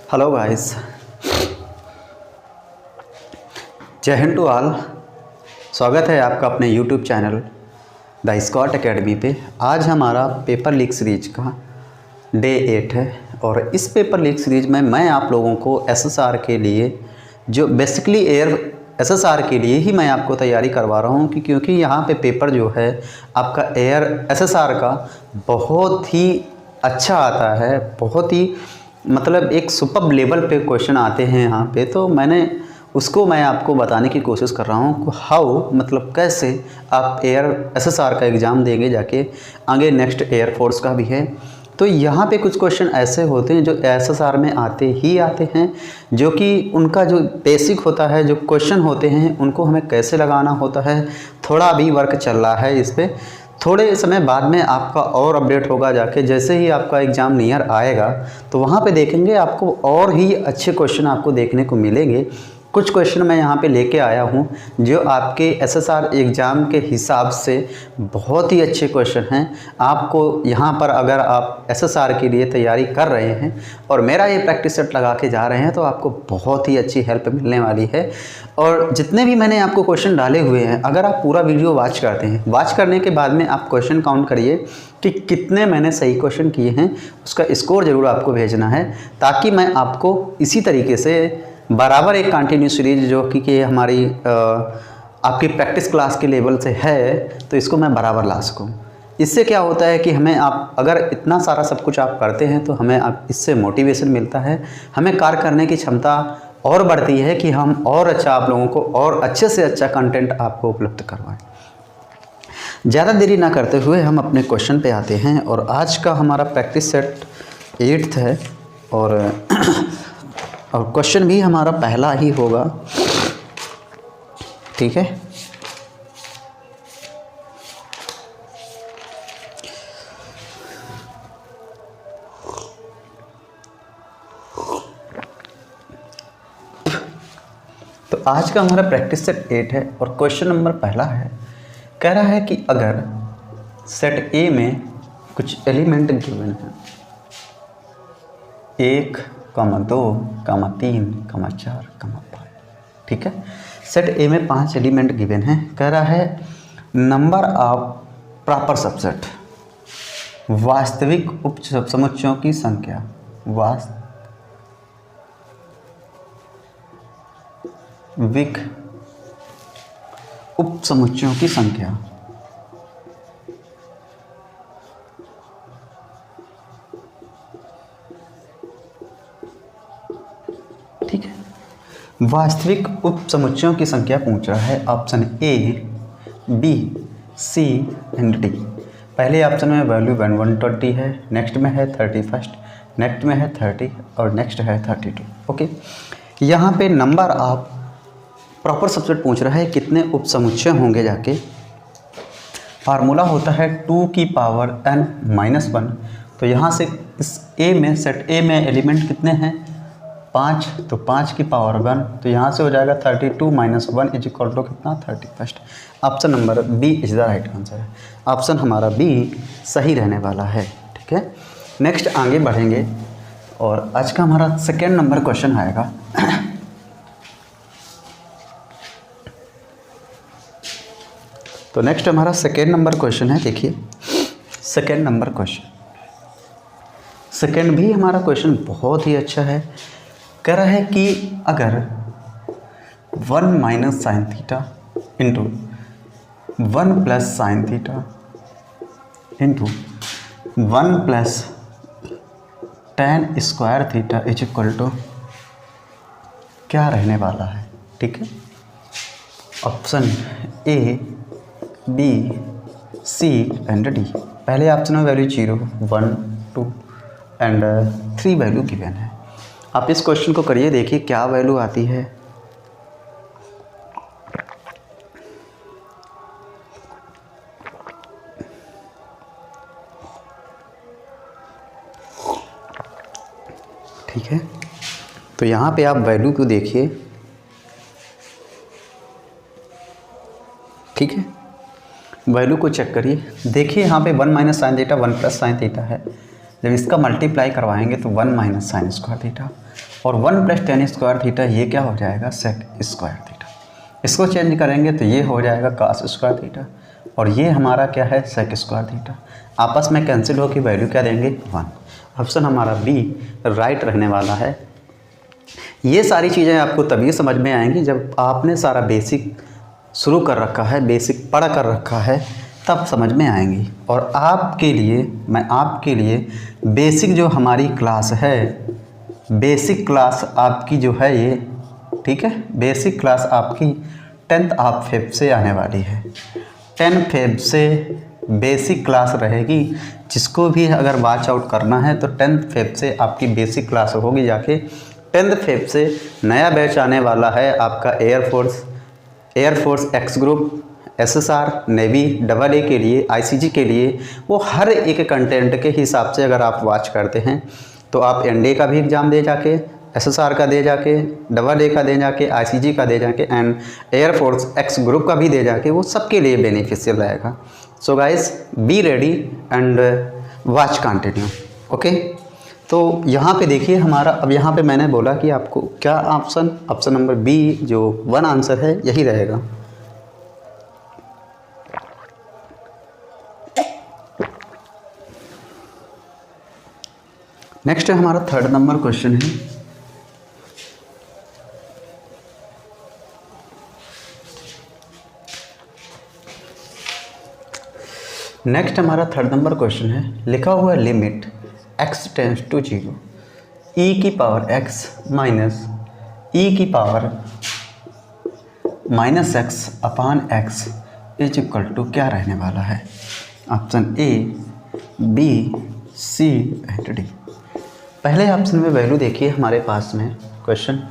Hello guys, जय Hind to all. स्वागत है आपका अपने YouTube channel the Scott academy पे। आज हमारा पेपर लीक सीरीज का डे 8 है और इस पेपर लीक सीरीज में मैं आप लोगों को एसएसआर के लिए जो बेसिकली एयर एसएसआर के लिए ही मैं आपको तैयारी करवा रहा हूँ क्योंकि यहाँ पे पेपर जो है आपका एयर एसएसआर का बहुत ही अच्छा आता है, बहुत ही मतलब एक सुपर लेवल पे क्वेश्चन आते हैं यहाँ पे। तो मैं आपको बताने की कोशिश कर रहा हूँ हाउ मतलब कैसे आप एयर एसएसआर का एग्ज़ाम देंगे जाके, आगे नेक्स्ट एयरफोर्स का भी है। तो यहाँ पे कुछ क्वेश्चन ऐसे होते हैं जो एसएसआर में आते ही आते हैं, जो कि उनका जो बेसिक होता है, जो क्वेश्चन होते हैं उनको हमें कैसे लगाना होता है। थोड़ा अभी वर्क चल रहा है इस पर, थोड़े समय बाद में आपका और अपडेट होगा जाके। जैसे ही आपका एग्ज़ाम नियर आएगा तो वहाँ पे देखेंगे आपको और ही अच्छे क्वेश्चन आपको देखने को मिलेंगे। कुछ क्वेश्चन मैं यहाँ पे लेके आया हूँ जो आपके एसएसआर एग्ज़ाम के हिसाब से बहुत ही अच्छे क्वेश्चन हैं। आपको यहाँ पर अगर आप एसएसआर के लिए तैयारी कर रहे हैं और मेरा ये प्रैक्टिस सेट लगा के जा रहे हैं तो आपको बहुत ही अच्छी हेल्प मिलने वाली है। और जितने भी मैंने आपको क्वेश्चन डाले हुए हैं, अगर आप पूरा वीडियो वॉच करते हैं, वॉच करने के बाद में आप क्वेश्चन काउंट करिए कि कितने मैंने सही क्वेश्चन किए हैं, उसका स्कोर ज़रूर आपको भेजना है, ताकि मैं आपको इसी तरीके से बराबर एक कंटिन्यू सीरीज जो कि हमारी आपकी प्रैक्टिस क्लास के लेवल से है, तो इसको मैं बराबर ला सकूँ। इससे क्या होता है कि हमें आप अगर इतना सारा सब कुछ आप करते हैं तो हमें आप इससे मोटिवेशन मिलता है, हमें कार्य करने की क्षमता और बढ़ती है कि हम और अच्छा आप लोगों को और अच्छे से अच्छा कंटेंट आपको उपलब्ध करवाएं। ज़्यादा देरी ना करते हुए हम अपने क्वेश्चन पे आते हैं। और आज का हमारा प्रैक्टिस सेट 8th है और क्वेश्चन भी हमारा पहला ही होगा, ठीक है। तो आज का हमारा प्रैक्टिस सेट 8 है और क्वेश्चन नंबर पहला है। कह रहा है कि अगर सेट ए में कुछ एलिमेंट गिवन है 1, 2, 3, 4, 5, ठीक है। सेट ए में 5 एलिमेंट गिवन है। कह रहा है नंबर ऑफ प्रॉपर सबसेट, वास्तविक उप समुच्चयों की संख्या, वास्तविक उप समुच्चयों की संख्या। ठीक है, वास्तविक उप समुच्चयों की संख्या पूछ रहा है। Option A, B, C and D. पहले ऑप्शन में वैल्यू 120 है, नेक्स्ट में है 31, नेक्स्ट में है 30 और नेक्स्ट है 32। ओके, यहाँ पे नंबर ऑफ प्रॉपर सबसेट पूछ रहा है कितने उप समुच्चय होंगे जाके। फार्मूला होता है 2 की पावर n-1। तो यहाँ से इस ए में सेट ए में एलिमेंट कितने हैं 5, तो 5 की पावर 1, तो यहाँ से हो जाएगा 32 - 1 इज इक्वल टू कितना 31। Option number B is the right answer है। ऑप्शन हमारा बी सही रहने वाला है, ठीक है। नेक्स्ट आगे बढ़ेंगे और आज का हमारा सेकेंड नंबर क्वेश्चन आएगा। तो नेक्स्ट हमारा सेकेंड नंबर क्वेश्चन है। देखिए सेकेंड नंबर क्वेश्चन, सेकेंड भी हमारा क्वेश्चन बहुत ही अच्छा है। कह रहा है कि अगर 1 - sin theta into 1 + sin theta into 1 + tan square theta is equal to क्या रहने वाला है, ठीक है। Option A, B, C and D. पहले ऑप्शन में वैल्यू 0, 1, 2 एंड 3 वैल्यू गिवन है। आप इस क्वेश्चन को करिए, देखिए क्या वैल्यू आती है। ठीक है, तो यहाँ पे आप वैल्यू को देखिए, ठीक है। वैल्यू को चेक करिए, देखिए यहाँ पे 1 - sin थीटा 1 + sin थीटा है। जब इसका मल्टीप्लाई करवाएंगे तो 1 माइनस साइन स्क्वायर थीटा, और 1 प्लस टेन स्क्वायर थीटा ये क्या हो जाएगा, सेक स्क्वायर थीटा। इसको चेंज करेंगे तो ये हो जाएगा कास स्क्वायर थीटा, और ये हमारा क्या है, सेक स्क्वायर थीटा। आपस में कैंसिल हो की वैल्यू क्या देंगे, 1। ऑप्शन हमारा बी राइट रहने वाला है। ये सारी चीज़ें आपको तभी समझ में आएंगी जब आपने सारा बेसिक शुरू कर रखा है, बेसिक पढ़ कर रखा है, तब समझ में आएंगी। और आपके लिए मैं आपके लिए बेसिक जो हमारी क्लास है, बेसिक क्लास आपकी जो है ये, ठीक है, बेसिक क्लास आपकी 10th ऑफ फेब से आने वाली है। 10 फेब से बेसिक क्लास रहेगी। जिसको भी अगर वॉच आउट करना है तो 10th फेब से आपकी बेसिक क्लास होगी जाके। 10th फेब से नया बैच आने वाला है आपका air force x group, SSR, navy, AA के लिए, ICG के लिए। वो हर एक कंटेंट के हिसाब से अगर आप वॉच करते हैं तो आप NDA का भी एग्ज़ाम दे जाके, SSR का दे जाके, AA का दे जाके, ICG का दे जाके, एंड एयरफोर्स एक्स ग्रुप का भी दे जाके, वो सबके लिए बेनिफिशियल रहेगा। So guys be ready and watch continue. Okay, तो यहाँ पे देखिए हमारा, अब यहाँ पे मैंने बोला कि आपको क्या ऑप्शन नंबर बी जो 1 आंसर है यही रहेगा। नेक्स्ट है हमारा 3rd नंबर क्वेश्चन है। नेक्स्ट हमारा 3rd नंबर क्वेश्चन है। लिखा हुआ है limit x tends to 0 e की पावर x माइनस e की power minus x upon x is equal to क्या रहने वाला है। Option A, B, C and D. पहले ऑप्शन में वैल्यू देखिए हमारे पास में क्वेश्चन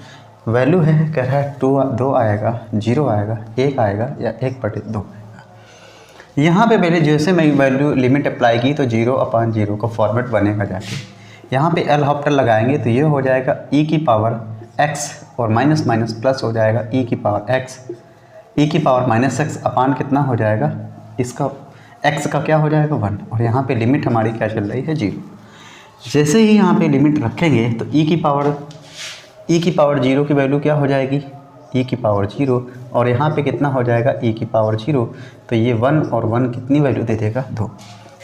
वैल्यू है, कह रहा है 2 आएगा, 0 आएगा, 1 आएगा या 1/2 आएगा। यहाँ पे पहले जैसे मैं वैल्यू लिमिट अप्लाई की तो 0/0 का फॉर्मेट बनेगा जाके। यहाँ पे एल हॉप्टर लगाएंगे तो ये हो जाएगा e की पावर x और माइनस माइनस प्लस हो जाएगा e की पावर x, e की पावर माइनस x अपान कितना हो जाएगा, इसका x का क्या हो जाएगा 1, और यहाँ पे लिमिट हमारी क्या चल रही है 0। जैसे ही यहाँ पे लिमिट रखेंगे तो e की पावर 0 की वैल्यू क्या हो जाएगी, e की पावर 0, और यहाँ पे कितना हो जाएगा e की पावर 0, तो ये 1 और 1 कितनी वैल्यू दे देगा 2।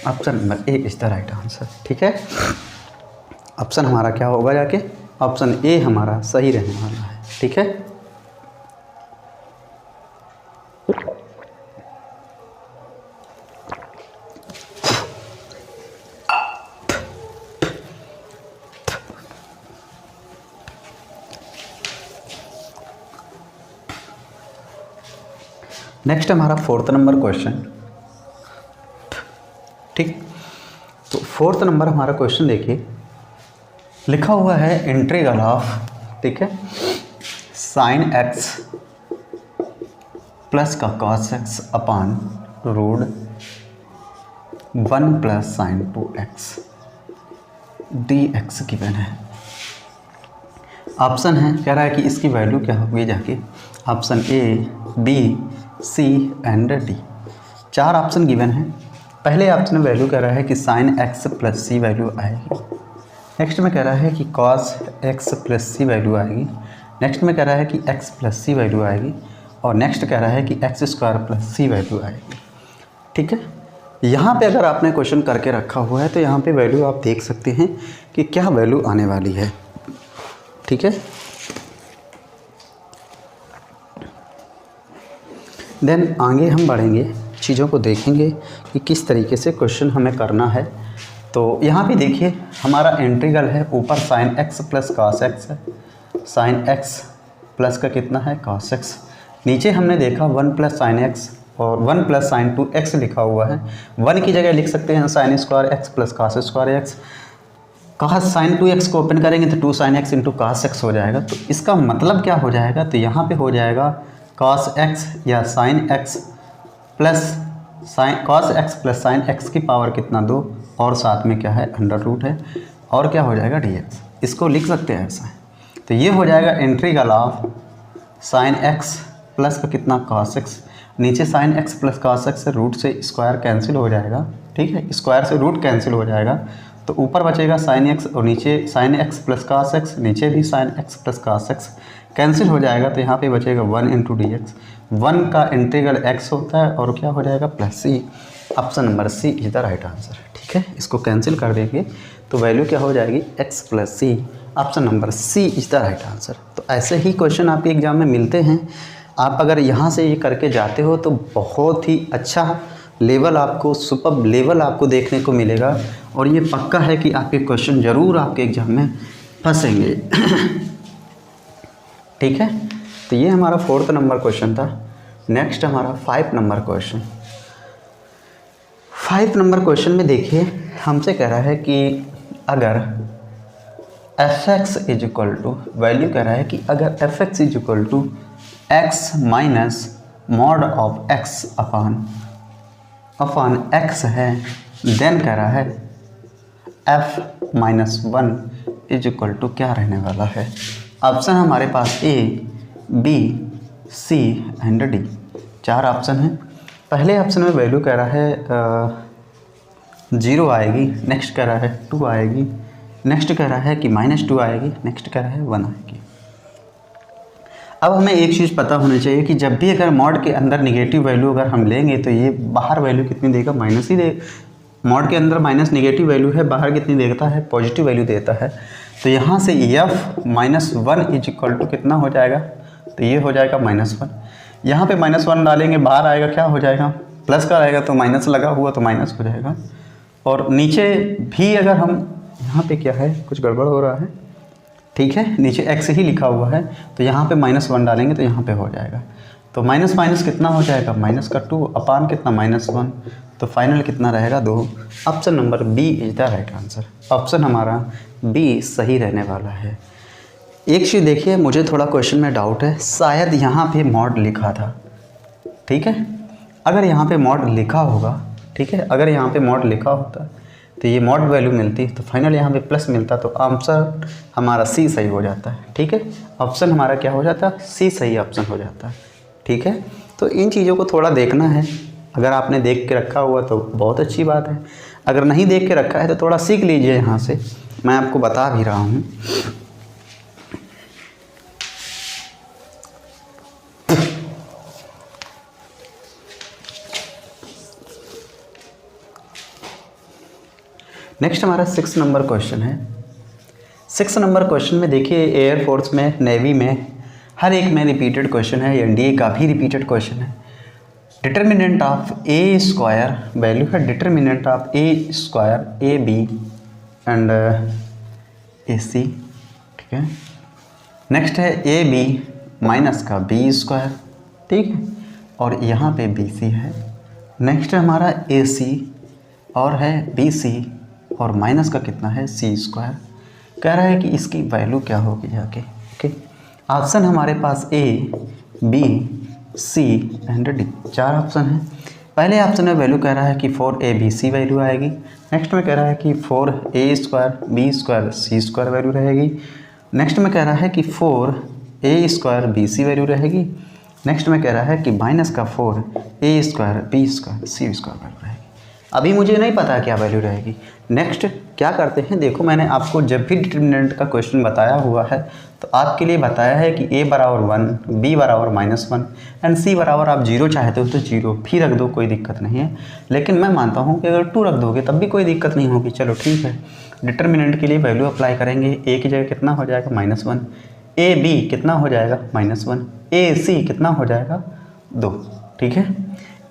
Option number A is the right answer. ठीक है, ऑप्शन हमारा क्या होगा जाके, ऑप्शन ए हमारा सही रहने वाला है। ठीक है, नेक्स्ट हमारा 4th नंबर क्वेश्चन। ठीक, तो 4th नंबर हमारा क्वेश्चन देखिए, लिखा हुआ है इंटीग्रल ऑफ, ठीक है, साइन x प्लस का cos x upon root 1 plus sine 2x dx given है। ऑप्शन है, कह रहा है कि इसकी वैल्यू क्या होगी जाके, option A, B, C and D. 4 option given है। पहले ऑप्शन में वैल्यू कह रहा है कि sine x plus C value आएगी। नेक्स्ट में कह रहा है कि cos x plus C value आएगी। नेक्स्ट में कह रहा है कि x प्लस सी वैल्यू आएगी, और नेक्स्ट कह रहा है कि x square plus C value आएगी। ठीक है, यहाँ पे अगर आपने क्वेश्चन करके रखा हुआ है तो यहाँ पे वैल्यू आप देख सकते हैं कि क्या वैल्यू आने वाली है। ठीक है, देन आगे हम बढ़ेंगे, चीज़ों को देखेंगे कि किस तरीके से क्वेश्चन हमें करना है। तो यहाँ पे देखिए हमारा इंटीग्रल है, ऊपर sine x plus cos x है, साइन x प्लस का कितना है कॉस x, नीचे हमने देखा 1 प्लस साइन x और 1 प्लस साइन 2x लिखा हुआ है। 1 की जगह लिख सकते हैं sine square x plus cos square x। Cos sine 2x को ओपन करेंगे तो 2 sine x into cos x हो जाएगा। तो इसका मतलब क्या हो जाएगा, तो यहाँ पे हो जाएगा कॉस x या sine x plus sine cos x plus sine x की पावर कितना 2, और साथ में क्या है अंडर रूट है, और क्या हो जाएगा dx। इसको लिख सकते हैं ऐसा। तो ये हो जाएगा integral of sine x plus का कितना कॉस x, नीचे sine x plus cos x से रूट से स्क्वायर कैंसिल हो जाएगा। ठीक है, स्क्वायर से रूट कैंसिल हो जाएगा, तो ऊपर बचेगा साइन एक्स और नीचे sine x plus cos x, नीचे भी sine x plus cos x cancel हो जाएगा, तो यहाँ पे बचेगा 1 इंटू डी एक्स। 1 का इंटीग्रल x होता है और क्या हो जाएगा plus C. Option number C is the right answer. ठीक है, इसको कैंसिल कर देंगे तो वैल्यू क्या हो जाएगी x plus C. Option number C is the right answer. तो ऐसे ही क्वेश्चन आपके एग्जाम में मिलते हैं। आप अगर यहाँ से ये करके जाते हो तो बहुत ही अच्छा लेवल आपको, सुपर लेवल आपको देखने को मिलेगा और ये पक्का है कि आपके क्वेश्चन ज़रूर आपके एग्जाम में फंसेंगे। ठीक है, तो ये हमारा 4th नंबर क्वेश्चन था। नेक्स्ट हमारा 5 नंबर क्वेश्चन। 5 नंबर क्वेश्चन में देखिए हमसे कह रहा है कि अगर f x is equal to, value कह रहा है कि अगर f x is equal to x minus mod of x upon x है, देन कह रहा है f minus 1 is equal to क्या रहने वाला है। ऑप्शन हमारे पास A, B, C and D. 4 option हैं। पहले ऑप्शन में वैल्यू कह रहा है 0 आएगी, नेक्स्ट कह रहा है 2 आएगी, नेक्स्ट कह रहा है कि -2 आएगी, नेक्स्ट कह रहा है 1 आएगी। अब हमें एक चीज़ पता होनी चाहिए कि जब भी अगर मॉड के अंदर निगेटिव वैल्यू अगर हम लेंगे तो ये बाहर वैल्यू कितनी देगा, माइनस ही दे। मॉड के अंदर माइनस निगेटिव वैल्यू है, बाहर कितनी देता है, पॉजिटिव वैल्यू देता है। तो यहाँ से F minus 1 is equal to कितना हो जाएगा, तो ये हो जाएगा -1। यहाँ पे -1 डालेंगे, बाहर आएगा क्या हो जाएगा, प्लस का आएगा, तो माइनस लगा हुआ तो माइनस हो जाएगा। और नीचे भी अगर हम, यहाँ पे क्या है, कुछ गड़बड़ हो रहा है, ठीक है, नीचे x ही लिखा हुआ है, तो यहाँ पे -1 डालेंगे तो यहाँ पे हो जाएगा। तो माइनस माइनस कितना हो जाएगा, माइनस का 2 अपान कितना -1, तो फाइनल कितना रहेगा 2। Option number B is the right answer. Option हमारा बी सही रहने वाला है। एक चीज़ देखिए, मुझे थोड़ा क्वेश्चन में डाउट है, शायद यहाँ पे मॉड लिखा था। ठीक है, अगर यहाँ पे मॉड लिखा होगा, ठीक है, अगर यहाँ पे मॉड लिखा होता तो ये मॉड वैल्यू मिलती, तो फाइनल यहाँ पे प्लस मिलता, तो आंसर हमारा सी सही हो जाता है। ठीक है, ऑप्शन हमारा क्या हो जाता है, सी सही ऑप्शन हो जाता है। ठीक है, तो इन चीज़ों को थोड़ा देखना है। अगर आपने देख के रखा हुआ तो बहुत अच्छी बात है, अगर नहीं देख के रखा है तो थोड़ा सीख लीजिए यहाँ से, मैं आपको बता भी रहा हूँ। नेक्स्ट हमारा 6 नंबर क्वेश्चन है। 6 नंबर क्वेश्चन में देखिए, एयरफोर्स में, नेवी में, हर एक में रिपीटेड क्वेश्चन है, एनडीए का भी रिपीटेड क्वेश्चन है। Determinant of A square, value है determinant of A square A B and A C. ठीक है, नेक्स्ट है ए बी माइनस का बी स्क्वायर। ठीक है, और यहाँ पे बी सी है। नेक्स्ट है हमारा ए सी और है बी सी और माइनस का कितना है सी स्क्वायर। कह रहा है कि इसकी वैल्यू क्या होगी जाके। ओके, ऑप्शन हमारे पास A, B, C and D. 4 option हैं। पहले ऑप्शन में वैल्यू कह रहा है कि 4ABC वैल्यू आएगी। नेक्स्ट में कह रहा है कि 4A स्क्वायर बी स्क्वायर सी स्क्वायर वैल्यू रहेगी। नेक्स्ट में कह रहा है कि 4A स्क्वायर BC वैल्यू रहेगी। नेक्स्ट में कह रहा है कि माइनस का 4A स्क्वायर बी स्क्वायर सी स्क्वायर वैल्यू रहेगी। अभी मुझे नहीं पता क्या वैल्यू रहेगी। नेक्स्ट क्या करते हैं, देखो मैंने आपको जब भी डिटर्मिनेंट का क्वेश्चन बताया हुआ है तो आपके लिए बताया है कि a बराबर 1, b बराबर -1 एंड c बराबर आप 0 चाहते हो तो 0 भी रख दो, कोई दिक्कत नहीं है। लेकिन मैं मानता हूँ कि अगर 2 रख दोगे तब भी कोई दिक्कत नहीं होगी। चलो ठीक है, डिटर्मिनेंट के लिए वैल्यू अप्लाई करेंगे। a की जगह कितना हो जाएगा -1, a b कितना हो जाएगा -1, a c कितना हो जाएगा 2। ठीक है,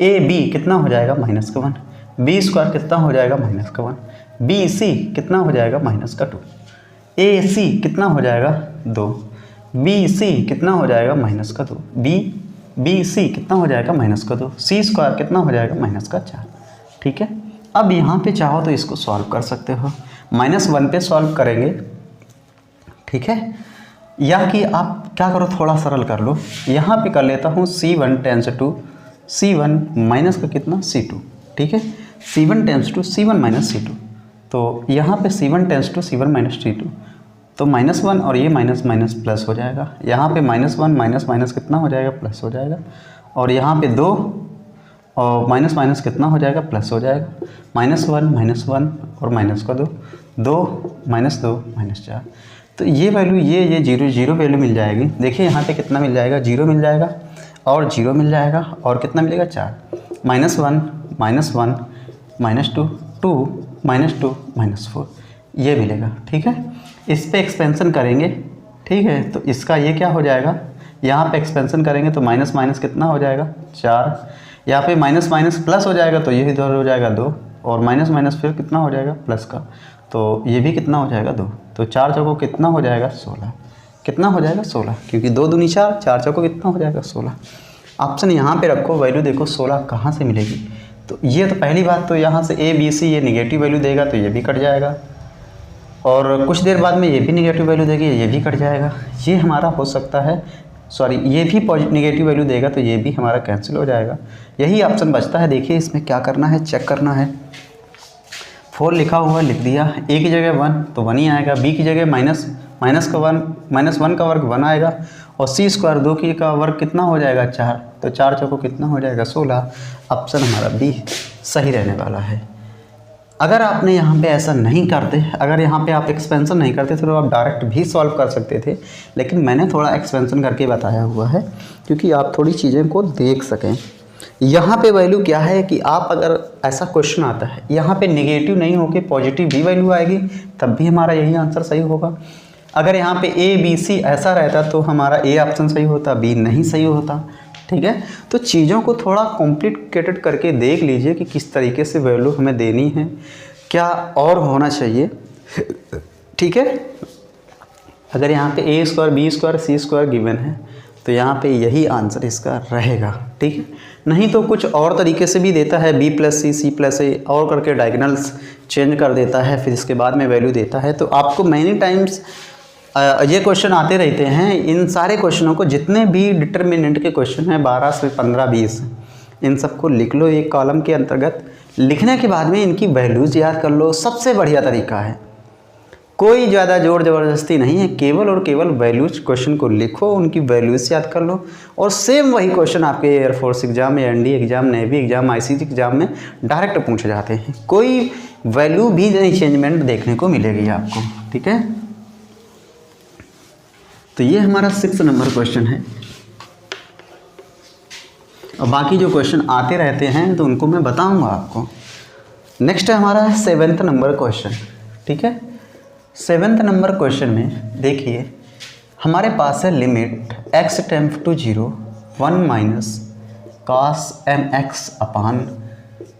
a b कितना हो जाएगा -1, बी स्क्वायर कितना हो जाएगा -1, बी सी कितना हो जाएगा -2, ए सी कितना हो जाएगा 2, बी सी कितना हो जाएगा -2, बी सी कितना हो जाएगा -2, सी स्क्वायर कितना हो जाएगा -4। ठीक है, अब यहाँ पे चाहो तो इसको सॉल्व कर सकते हो। -1 पे सॉल्व करेंगे, ठीक है, या कि आप क्या करो थोड़ा सरल कर लो। यहाँ पे कर लेता हूँ C1 tense to C1 minus का कितना C2। ठीक है, C1 tense to C1 minus C2, तो यहाँ पे C1 tense to C1 minus C2, तो -1 और ये माइनस माइनस प्लस हो जाएगा। यहाँ पे -1 माइनस माइनस कितना हो जाएगा, प्लस हो जाएगा। और यहाँ पे 2 और माइनस माइनस कितना हो जाएगा, प्लस हो जाएगा। -1 -1 और माइनस का 2, 2 -4, तो ये वैल्यू ये 0 वैल्यू मिल जाएगी। देखिए यहाँ पे कितना मिल जाएगा, 0 मिल जाएगा और 0 मिल जाएगा और कितना मिलेगा 4, -1 -1 -2 2 -2 -4 ये मिलेगा। ठीक है, इस पे एक्सपेंशन करेंगे। ठीक है, तो इसका ये क्या हो जाएगा, यहाँ पे एक्सपेंशन करेंगे तो माइनस माइनस कितना हो जाएगा 4, यहाँ पे माइनस माइनस प्लस हो जाएगा तो ये इधर हो जाएगा 2 और माइनस माइनस फिर कितना हो जाएगा प्लस का, तो ये भी कितना हो जाएगा 2, तो 4 चौको कितना हो जाएगा 16, कितना हो जाएगा 16, क्योंकि 2 दूनी 4, 4 चौको कितना हो जाएगा 16। ऑप्शन यहाँ पे रखो, वैल्यू देखो 16 कहाँ से मिलेगी। तो ये तो पहली बात, तो यहाँ से A B C ये निगेटिव वैल्यू देगा तो ये भी कट जाएगा और कुछ देर बाद में ये भी निगेटिव वैल्यू देगी, ये भी कट जाएगा। ये हमारा हो सकता है, सॉरी ये भी पॉजिटिव निगेटिव वैल्यू देगा तो ये भी हमारा कैंसिल हो जाएगा। यही ऑप्शन बचता है। देखिए इसमें क्या करना है, चेक करना है। 4 लिखा हुआ लिख दिया, A की जगह 1 तो 1 ही आएगा, B की जगह माइनस का 1 का वर्ग 1 आएगा और C² 2 की का वर्ग कितना हो जाएगा 4, तो 4 चौको कितना हो जाएगा 16। ऑप्शन हमारा B सही रहने वाला है। अगर आपने यहाँ पे ऐसा नहीं करते, अगर यहाँ पे आप एक्सपेंशन नहीं करते तो आप डायरेक्ट भी सॉल्व कर सकते थे, लेकिन मैंने थोड़ा एक्सपेंशन करके बताया हुआ है क्योंकि आप थोड़ी चीज़ें को देख सकें। यहाँ पे वैल्यू क्या है कि आप अगर ऐसा क्वेश्चन आता है यहाँ पे नेगेटिव नहीं होके पॉजिटिव भी वैल्यू आएगी तब भी हमारा यही आंसर सही होगा। अगर यहाँ पे A B C ऐसा रहता तो हमारा A ऑप्शन सही होता, B नहीं सही होता। ठीक है, तो चीज़ों को थोड़ा कॉम्प्लिकेटेड करके देख लीजिए कि किस तरीके से वैल्यू हमें देनी है, क्या और होना चाहिए। ठीक है, अगर यहाँ पे A² B² C² गिवन है तो यहाँ पे यही आंसर इसका रहेगा। ठीक है, नहीं तो कुछ और तरीके से भी देता है, B + C C + A और करके डायगोनल्स चेंज कर देता है, फिर इसके बाद में वैल्यू देता है। तो आपको मैनी टाइम्स ये क्वेश्चन आते रहते हैं। इन सारे क्वेश्चनों को, जितने भी डिटर्मिनेंट के क्वेश्चन हैं 12 से 15 20, इन सबको लिख लो एक कॉलम के अंतर्गत। लिखने के बाद में इनकी वैल्यूज़ याद कर लो, सबसे बढ़िया तरीका है। कोई ज़्यादा जोर ज़बरदस्ती नहीं है, केवल और केवल वैल्यूज क्वेश्चन को लिखो, उनकी वैल्यूज़ याद कर लो और सेम वही क्वेश्चन आपके air force exam, ND exam, navy exam, ICT exam में डायरेक्ट पूछे जाते हैं। कोई वैल्यू भी नहीं चेंजमेंट देखने को मिलेगी आपको। ठीक है, तो ये हमारा 6 नंबर क्वेश्चन है और बाकी जो क्वेश्चन आते रहते हैं तो उनको मैं बताऊंगा आपको। नेक्स्ट है हमारा 7th नंबर क्वेश्चन। ठीक है, 7th नंबर क्वेश्चन में देखिए हमारे पास है limit x tend to 0 1 - cos mx upon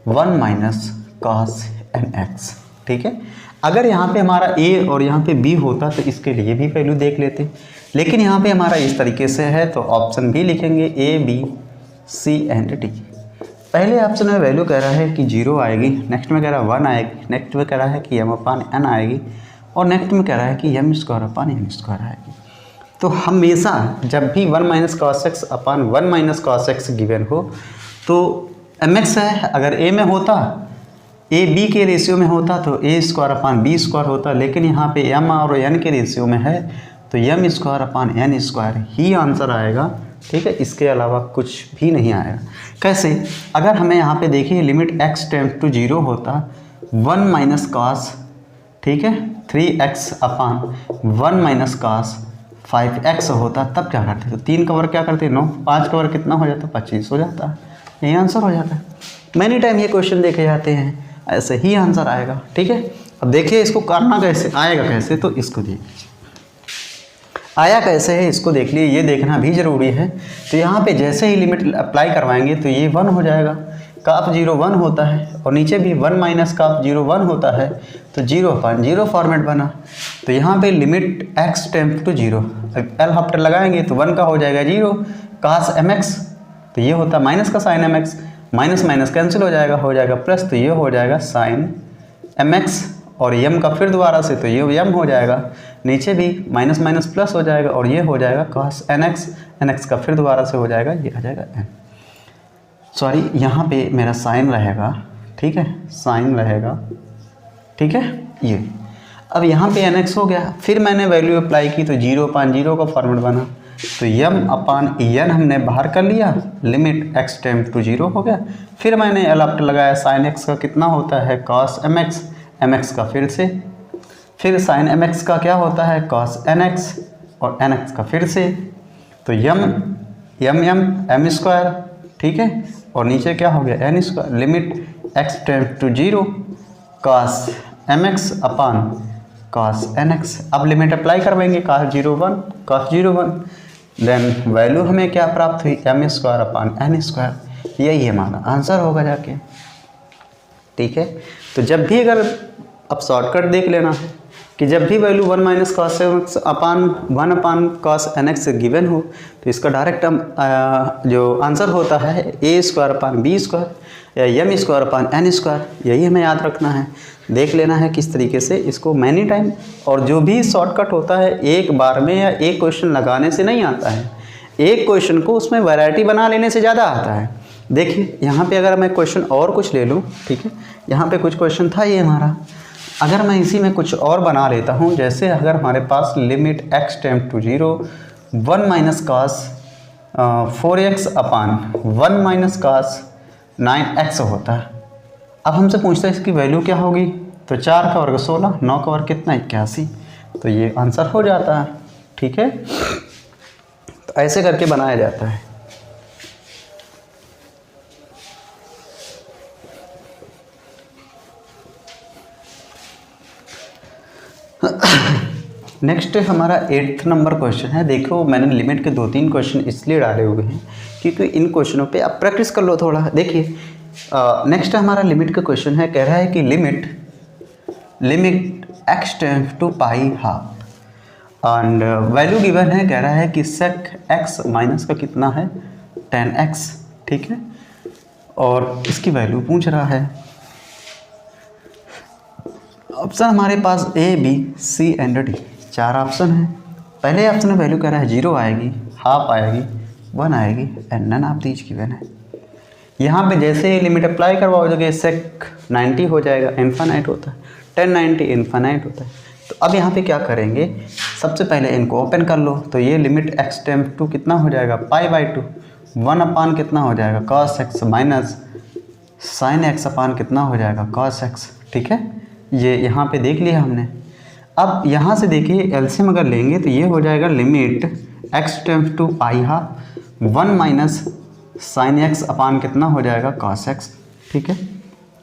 1 - cos mx। ठीक है, अगर यहाँ पे हमारा A और यहाँ पे B होता तो इसके लिए भी वैल्यू देख लेते, लेकिन यहाँ पे हमारा इस तरीके से है तो ऑप्शन भी लिखेंगे A B C and D। पहले ऑप्शन में वैल्यू कह रहा है कि 0 आएगी, नेक्स्ट में कह रहा है 1 आएगी, नेक्स्ट में कह रहा है कि m/n आएगी और नेक्स्ट में कह रहा है कि m²/n² आएगी। तो हमेशा जब भी 1 - cos x अपान 1 - cos x गिवन हो तो mx है, अगर A में होता, A B के रेशियो में होता तो A² होता, लेकिन यहाँ पे m और n के रेशियो में है तो m²/n² ही आंसर आएगा। ठीक है, इसके अलावा कुछ भी नहीं आएगा। कैसे, अगर हमें यहाँ पे देखिए लिमिट x टेंड टू 0 होता 1 - cos, ठीक है 3x अपान 1 - cos 5x होता, तब क्या करते, तो 3 का वर्ग क्या करते 9, 5 का वर्ग कितना हो जाता 25 हो जाता, यही आंसर हो जाता है। मैनी टाइम ये क्वेश्चन देखे जाते हैं, ऐसे ही आंसर आएगा। ठीक है, अब देखिए इसको करना कैसे, आएगा कैसे, तो इसको देखिए आया कैसे है, इसको देख लिए, ये देखना भी ज़रूरी है। तो यहाँ पे जैसे ही लिमिट अप्लाई करवाएंगे तो ये 1 हो जाएगा, cos 0 1 होता है और नीचे भी 1 - cos 0 1 होता है तो 0/0 फॉर्मेट बना। तो यहाँ पे limit x tend to 0, L'Hospital लगाएंगे तो 1 का हो जाएगा 0, cos mx तो ये होता माइनस का sin mx, minus minus cancel हो जाएगा प्लस, तो ये हो जाएगा sin mx और m का फिर दोबारा से तो ये m हो जाएगा, नीचे भी माइनस माइनस प्लस हो जाएगा और ये हो जाएगा cos nx, nx का फिर दोबारा से हो जाएगा, ये आ जाएगा n। सॉरी यहाँ पे मेरा साइन रहेगा, ठीक है साइन रहेगा, ठीक है ये। अब यहाँ पे nx हो गया, फिर मैंने वैल्यू अप्लाई की तो 0/0 का फॉर्मेट बना, तो m/n हमने बाहर कर लिया, लिमिट x टेंड टू 0 हो गया। फिर मैंने एल आफ्टर लगाया, साइन x का कितना होता है cos mx, mx का फिर से फिर साइन एम एक्स का क्या होता है कॉस एन एक्स, और एन एक्स का फिर से तो एम स्क्वायर, ठीक है, और नीचे क्या हो गया N square, limit x tends to 0 cos M x upon cos N x. अब लिमिट अप्लाई करवाएंगे कॉस 0 1 कॉस 0 1, देन वैल्यू हमें क्या प्राप्त हुई M square upon N square, यही हमारा आंसर होगा जाके, ठीक है। तो जब भी अगर अब शॉर्टकट देख लेना कि जब भी value 1 minus cos x upon 1 upon cos N x given हो तो इसका डायरेक्ट जो आंसर होता है A square upon B square या M square upon N square, यही हमें याद रखना है। देख लेना है किस तरीके से इसको मैनी टाइम, और जो भी शॉर्टकट होता है एक बार में या एक क्वेश्चन लगाने से नहीं आता है, एक क्वेश्चन को उसमें वैरायटी बना लेने से ज़्यादा आता है। देखिए यहाँ पे अगर मैं क्वेश्चन और कुछ ले लूँ, ठीक है, यहाँ पे कुछ क्वेश्चन था ये हमारा, अगर मैं इसी में कुछ और बना लेता हूँ, जैसे अगर हमारे पास limit x tends to 0 1 minus cos 4x upon 1 minus cos 9x होता है। अब हमसे पूछता है इसकी वैल्यू क्या होगी, तो 4 का वर्ग 16, 9 का वर्ग कितना 81, तो ये आंसर हो जाता है, ठीक है। तो ऐसे करके बनाया जाता है। नेक्स्ट हमारा 8th नंबर क्वेश्चन है। देखो मैंने लिमिट के 2-3 क्वेश्चन इसलिए डाले हुए हैं क्योंकि इन क्वेश्चनों पे आप प्रैक्टिस कर लो थोड़ा। देखिए नेक्स्ट हमारा लिमिट का क्वेश्चन है, कह रहा है कि limit x tends to pi half and value given है, कह रहा है कि सेक एक्स माइनस का कितना है 10x, ठीक है, और इसकी वैल्यू पूछ रहा है। ऑप्शन हमारे पास A B C and D, 4 option है। पहले ऑप्शन में वैल्यू कह रहा है 0 आएगी, हाफ आएगी, 1 आएगी and none of these given है। यहाँ पे जैसे लिमिट अप्लाई करवाओगे सेक 90 हो जाएगा, इन्फानाइट होता है, 1090 इन्फानाइट होता है। तो अब यहाँ पे क्या करेंगे, सबसे पहले इनको ओपन कर लो, तो ये लिमिट एक्स टेंड्स टू कितना हो जाएगा π/2, 1 अपान कितना हो जाएगा cos x minus sine x upon कितना हो जाएगा cos x, ठीक है, ये यहाँ पे देख लिया हमने। अब यहाँ से देखिए एलसीएम अगर लेंगे तो ये हो जाएगा limit x tends to pi half 1 minus sine x upon कितना हो जाएगा cos x, ठीक है,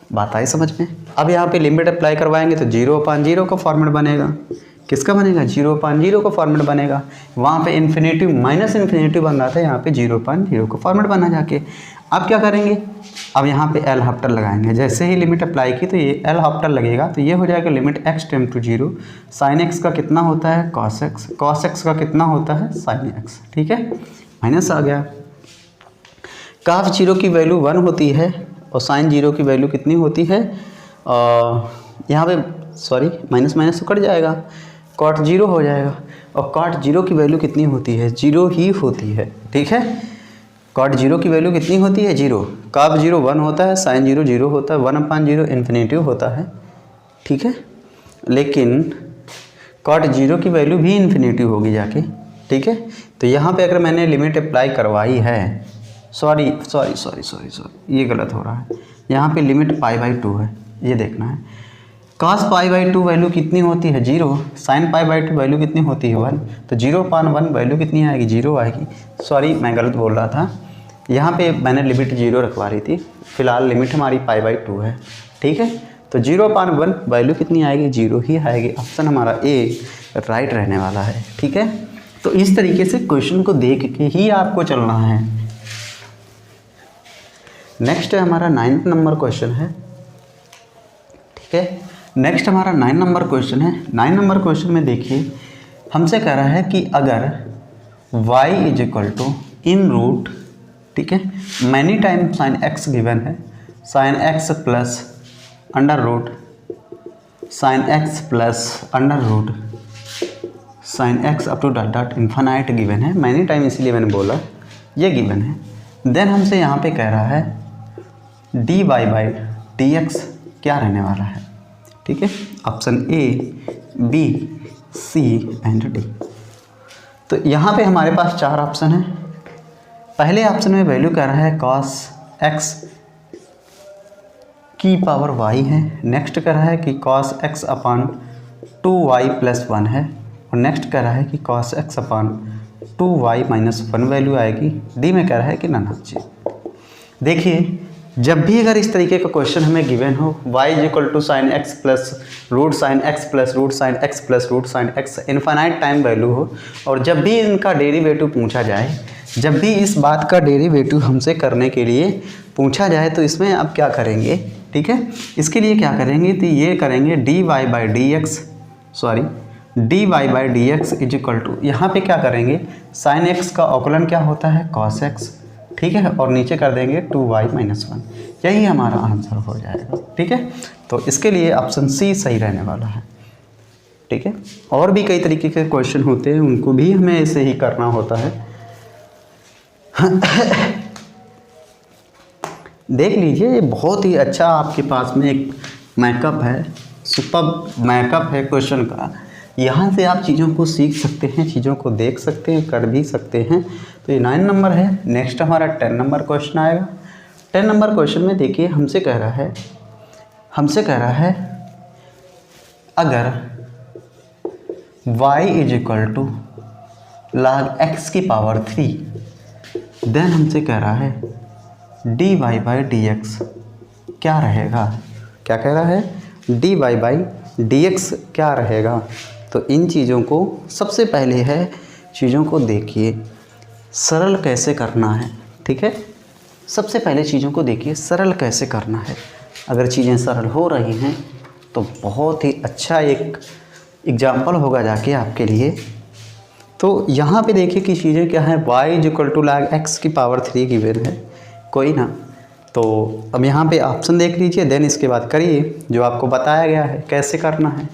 बात आई समझ में। अब यहाँ पे लिमिट अप्लाई करवाएंगे तो 0/0 का फॉर्मेट बनेगा, किसका बनेगा 0/0 का फॉर्मेट बनेगा। वहाँ पे इन्फिनेटिव माइनस इन्फिनेटिव बन रहा था, यहाँ पे 0/0 का फॉर्मेट बना जाके। अब क्या करेंगे, अब यहाँ पे एल हॉप्टर लगाएंगे, जैसे ही लिमिट अप्लाई की तो ये एल हॉप्टर लगेगा, तो ये हो जाएगा limit x tends to 0 sine x का कितना होता है cos x का कितना होता है साइन x, ठीक है, माइनस आ गया। काफ 0 की वैल्यू 1 होती है और साइन 0 की वैल्यू कितनी होती है, यहाँ पे सॉरी माइनस माइनस तो कट जाएगा, कॉट 0 हो जाएगा, और कॉट 0 की वैल्यू कितनी होती है 0 ही होती है, ठीक है। कॉट 0 की वैल्यू कितनी होती है 0, काफ 0 1 होता है, साइन 0 0 होता है, 1/0 इन्फिनेटिव होता है, ठीक है, लेकिन कॉट 0 की वैल्यू भी इन्फिनेटिव होगी जाके, ठीक है। तो यहाँ पे अगर मैंने लिमिट अप्लाई करवाई है, सॉरी ये गलत हो रहा है, यहाँ पे लिमिट π/2 है, ये देखना है। cos π/2 वैल्यू कितनी होती है 0, साइन π/2 वैल्यू कितनी होती है 1, तो 0/1 वैल्यू कितनी आएगी 0 आएगी। सॉरी मैं गलत बोल रहा था, यहाँ पे मैंने लिमिट 0 रखवा रही थी, फिलहाल लिमिट हमारी π/2 है, ठीक है। तो 0/1 वैल्यू कितनी आएगी 0 ही आएगी। ऑप्शन हमारा ए राइट रहने वाला है, ठीक है। तो इस तरीके से क्वेश्चन को देख के ही आपको चलना है। नेक्स्ट हमारा 9th नंबर क्वेश्चन है, ठीक है। नेक्स्ट हमारा 9 नंबर क्वेश्चन है। 9 नंबर क्वेश्चन में देखिए हमसे कह रहा है कि अगर y is equal to in root, ठीक है, many time sine x given है, sine x plus under root sine x plus under root sine x up to dot dot infinite given है, मैनी टाइम इसलिए मैंने बोला ये given है। Then हमसे यहाँ पे कह रहा है dy/dx क्या रहने वाला है, ठीक है, option A B C and D. तो यहाँ पे हमारे पास 4 ऑप्शन है। पहले ऑप्शन में वैल्यू कह रहा है cos x की पावर y है, नेक्स्ट कह रहा है कि cos x अपान 2y+1 है, और नेक्स्ट कह रहा है कि cos x अपान 2y-1 वैल्यू आएगी। डी में कह रहा है कि नन ऑफ जी। देखिए जब भी अगर इस तरीके का क्वेश्चन हमें गिवन हो y = sin x plus root sine x plus root sine x plus root sine x infinite time value हो, और जब भी इनका डेरिवेटिव पूछा जाए, जब भी इस बात का डेरिवेटिव हमसे करने के लिए पूछा जाए, तो इसमें आप क्या करेंगे, ठीक है, इसके लिए क्या करेंगे, तो ये करेंगे dy by D x equal to, यहाँ पे क्या करेंगे, साइन एक्स का अवकलन क्या होता है, cos x, ठीक है, और नीचे कर देंगे 2y-1, यही हमारा आंसर हो जाएगा। ठीक है, तो इसके लिए ऑप्शन सी सही रहने वाला है। ठीक है, और भी कई तरीके के क्वेश्चन होते हैं, उनको भी हमें ऐसे ही करना होता है। देख लीजिए, ये बहुत ही अच्छा आपके पास में एक मैकअप है, सुपर मैकअप है क्वेश्चन का। यहाँ से आप चीज़ों को सीख सकते हैं, चीज़ों को देख सकते हैं, कर भी सकते हैं। तो ये 9 नंबर है। नेक्स्ट हमारा 10 नंबर क्वेश्चन आएगा। 10 नंबर क्वेश्चन में देखिए हमसे कह रहा है अगर y = log x की पावर 3, देन हमसे कह रहा है dy बाई डी एक्स क्या रहेगा, क्या कह रहा है, dy बाई डी एक्स क्या रहेगा। तो इन चीज़ों को सबसे पहले है, चीज़ों को देखिए सरल कैसे करना है। ठीक है, सबसे पहले चीज़ों को देखिए सरल कैसे करना है। अगर चीज़ें सरल हो रही हैं तो बहुत ही अच्छा एक एग्जाम्पल होगा जाके आपके लिए। तो यहाँ पे देखिए कि चीज़ें क्या हैं, y = log x की पावर 3 गिवन है, कोई ना। तो अब यहाँ पे ऑप्शन देख लीजिए, देन इसके बाद करिए जो आपको बताया गया है कैसे करना है।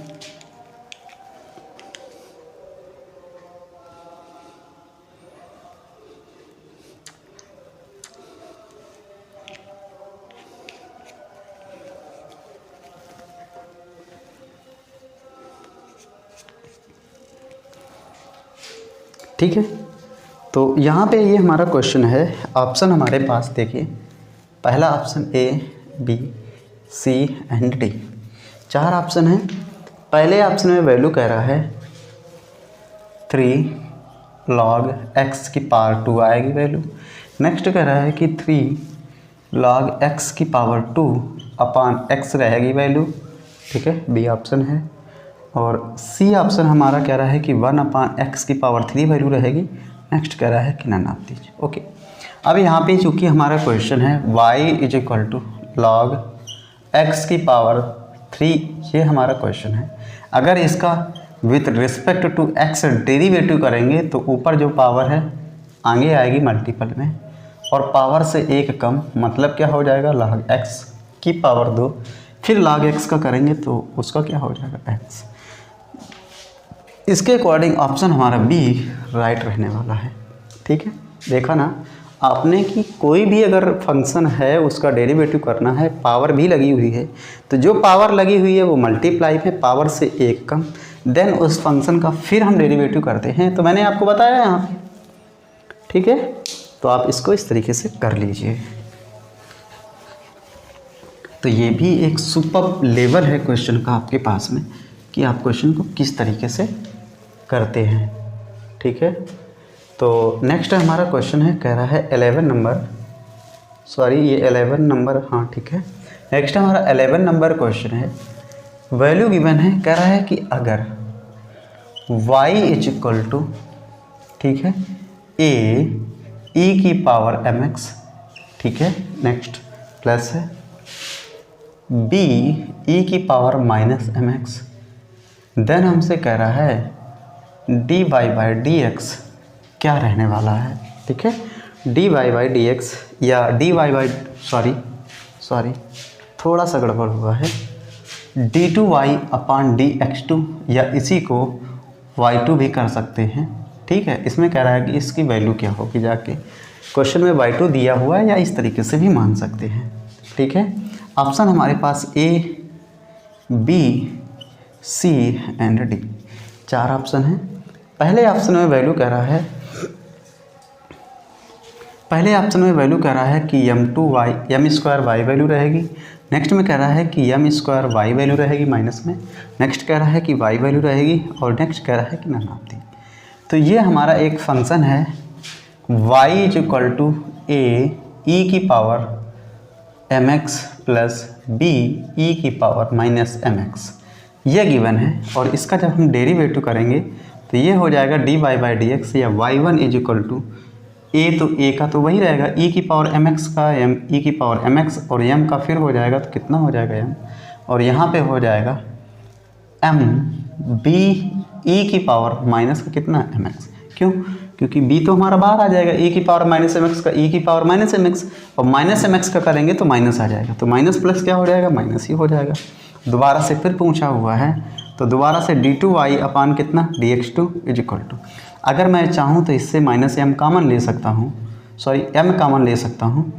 ठीक है, तो यहाँ पे ये हमारा क्वेश्चन है। ऑप्शन हमारे पास देखिए, पहला option A, B, C and D, 4 option है। पहले ऑप्शन में वैल्यू कह रहा है 3 log x की पावर 2 आएगी वैल्यू। नेक्स्ट कह रहा है कि 3 log x की पावर 2 अपान x रहेगी वैल्यू। ठीक है, B ऑप्शन है। और सी ऑप्शन हमारा कह रहा है कि 1 अपान x की पावर 3 वैल्यू रहेगी। नेक्स्ट कह रहा है कि नन ऑफ दीज। ओके, अब यहाँ पे चूँकि हमारा क्वेश्चन है y = log x की पावर 3, ये हमारा क्वेश्चन है। अगर इसका with respect to x derivative करेंगे तो ऊपर जो पावर है आगे आएगी मल्टीपल में, और पावर से 1 कम, मतलब क्या हो जाएगा, log x की पावर 2। फिर log x का करेंगे तो उसका क्या हो जाएगा, x। इसके अकॉर्डिंग ऑप्शन हमारा बी राइट रहने वाला है। ठीक है, देखा ना आपने कि कोई भी अगर फंक्शन है उसका डेरिवेटिव करना है, पावर भी लगी हुई है, तो जो पावर लगी हुई है वो मल्टीप्लाई है पावर से 1 कम, देन उस फंक्शन का फिर हम डेरिवेटिव करते हैं। तो मैंने आपको बताया यहाँ पे। ठीक है, तो आप इसको इस तरीके से कर लीजिए। तो ये भी एक सुपर लेवल है क्वेश्चन का आपके पास में, कि आप क्वेश्चन को किस तरीके से करते हैं। ठीक है, तो नेक्स्ट हमारा क्वेश्चन है, कह रहा है 11 नंबर, सॉरी ये 11 नंबर, हाँ ठीक है। नेक्स्ट हमारा 11 नंबर क्वेश्चन है, वैल्यू गिवन है, कह रहा है कि अगर y = ठीक है a e की पावर mx, ठीक है, नेक्स्ट प्लस है b e की पावर -mx, देन हमसे कह रहा है dy बाई डी एक्स क्या रहने वाला है। ठीक है, dy बाई डी एक्स या dy बाई सॉरी थोड़ा सा गड़बड़ हुआ है, d2y अपान dx2, या इसी को y2 भी कर सकते हैं। ठीक है, इसमें कह रहा है कि इसकी वैल्यू क्या होगी, जाके क्वेश्चन में y2 दिया हुआ है, या इस तरीके से भी मान सकते हैं। ठीक है, ऑप्शन हमारे पास A, B, C and D, 4 option हैं। पहले ऑप्शन में वैल्यू कह रहा है कि m2y m² y वैल्यू रहेगी। नेक्स्ट में कह रहा है कि एम स्क्वायर वाई वैल्यू रहेगी माइनस में, नेक्स्ट कह रहा है कि वाई वैल्यू रहेगी, और नेक्स्ट कह रहा है कि नन ऑफ दी। तो ये हमारा एक फंक्शन है y is equal to A E की power M x plus B E की पावर माइनस एम एक्स, ये गिवन है। और इसका जब हम डेरिवेटिव करेंगे तो ये हो जाएगा d y by D x, या y one is equal to A, तो ए का तो वही रहेगा ई की पावर एम एक्स का एम ई की पावर एम एक्स, और एम का फिर हो जाएगा तो कितना हो जाएगा एम, और यहाँ पे हो जाएगा एम बी ई की पावर माइनस का कितना एम एक्स। क्यों? क्योंकि बी तो हमारा बाहर आ जाएगा, ई की पावर माइनस एम एक्स का ई की पावर माइनस एम एक्स, और माइनस एम एक्स का करेंगे तो माइनस आ जाएगा, तो माइनस प्लस क्या हो जाएगा, माइनस ही हो जाएगा। दोबारा से फिर पूछा हुआ है, तो दोबारा से डी टू वाई अपान कितना D x two is equal to, अगर मैं चाहूँ तो इससे माइनस एम कामन ले सकता हूँ, सॉरी एम कामन ले सकता हूँ,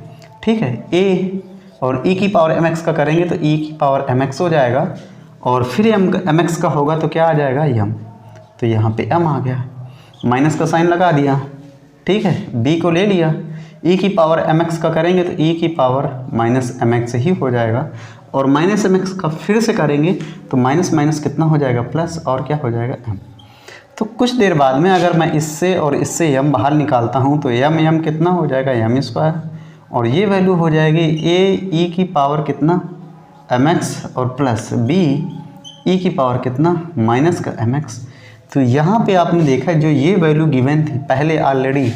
ठीक है। ए और ई की पावर एम एक्स का करेंगे तो ई की पावर एम एक्स हो जाएगा, और फिर एम एक्स का होगा तो क्या आ जाएगा एम, तो यहाँ पे एम आ गया, माइनस का साइन लगा दिया, ठीक है। बी को ले लिया, ई की पावर एम एक्स का करेंगे तो ई की पावर माइनस एम एक्स ही हो जाएगा, और माइनस एम एक्स का फिर से करेंगे तो माइनस माइनस कितना हो जाएगा प्लस, और क्या हो जाएगा एम। तो कुछ देर बाद में अगर मैं इससे और इससे एम बाहर निकालता हूँ तो एम कितना हो जाएगा एम स्क्वायर, और ये वैल्यू हो जाएगी ए ई की पावर कितना एम एक्स और प्लस बी ई की पावर कितना माइनस का एम एक्स। तो यहाँ पे आपने देखा जो ये वैल्यू गिवन थी पहले ऑलरेडी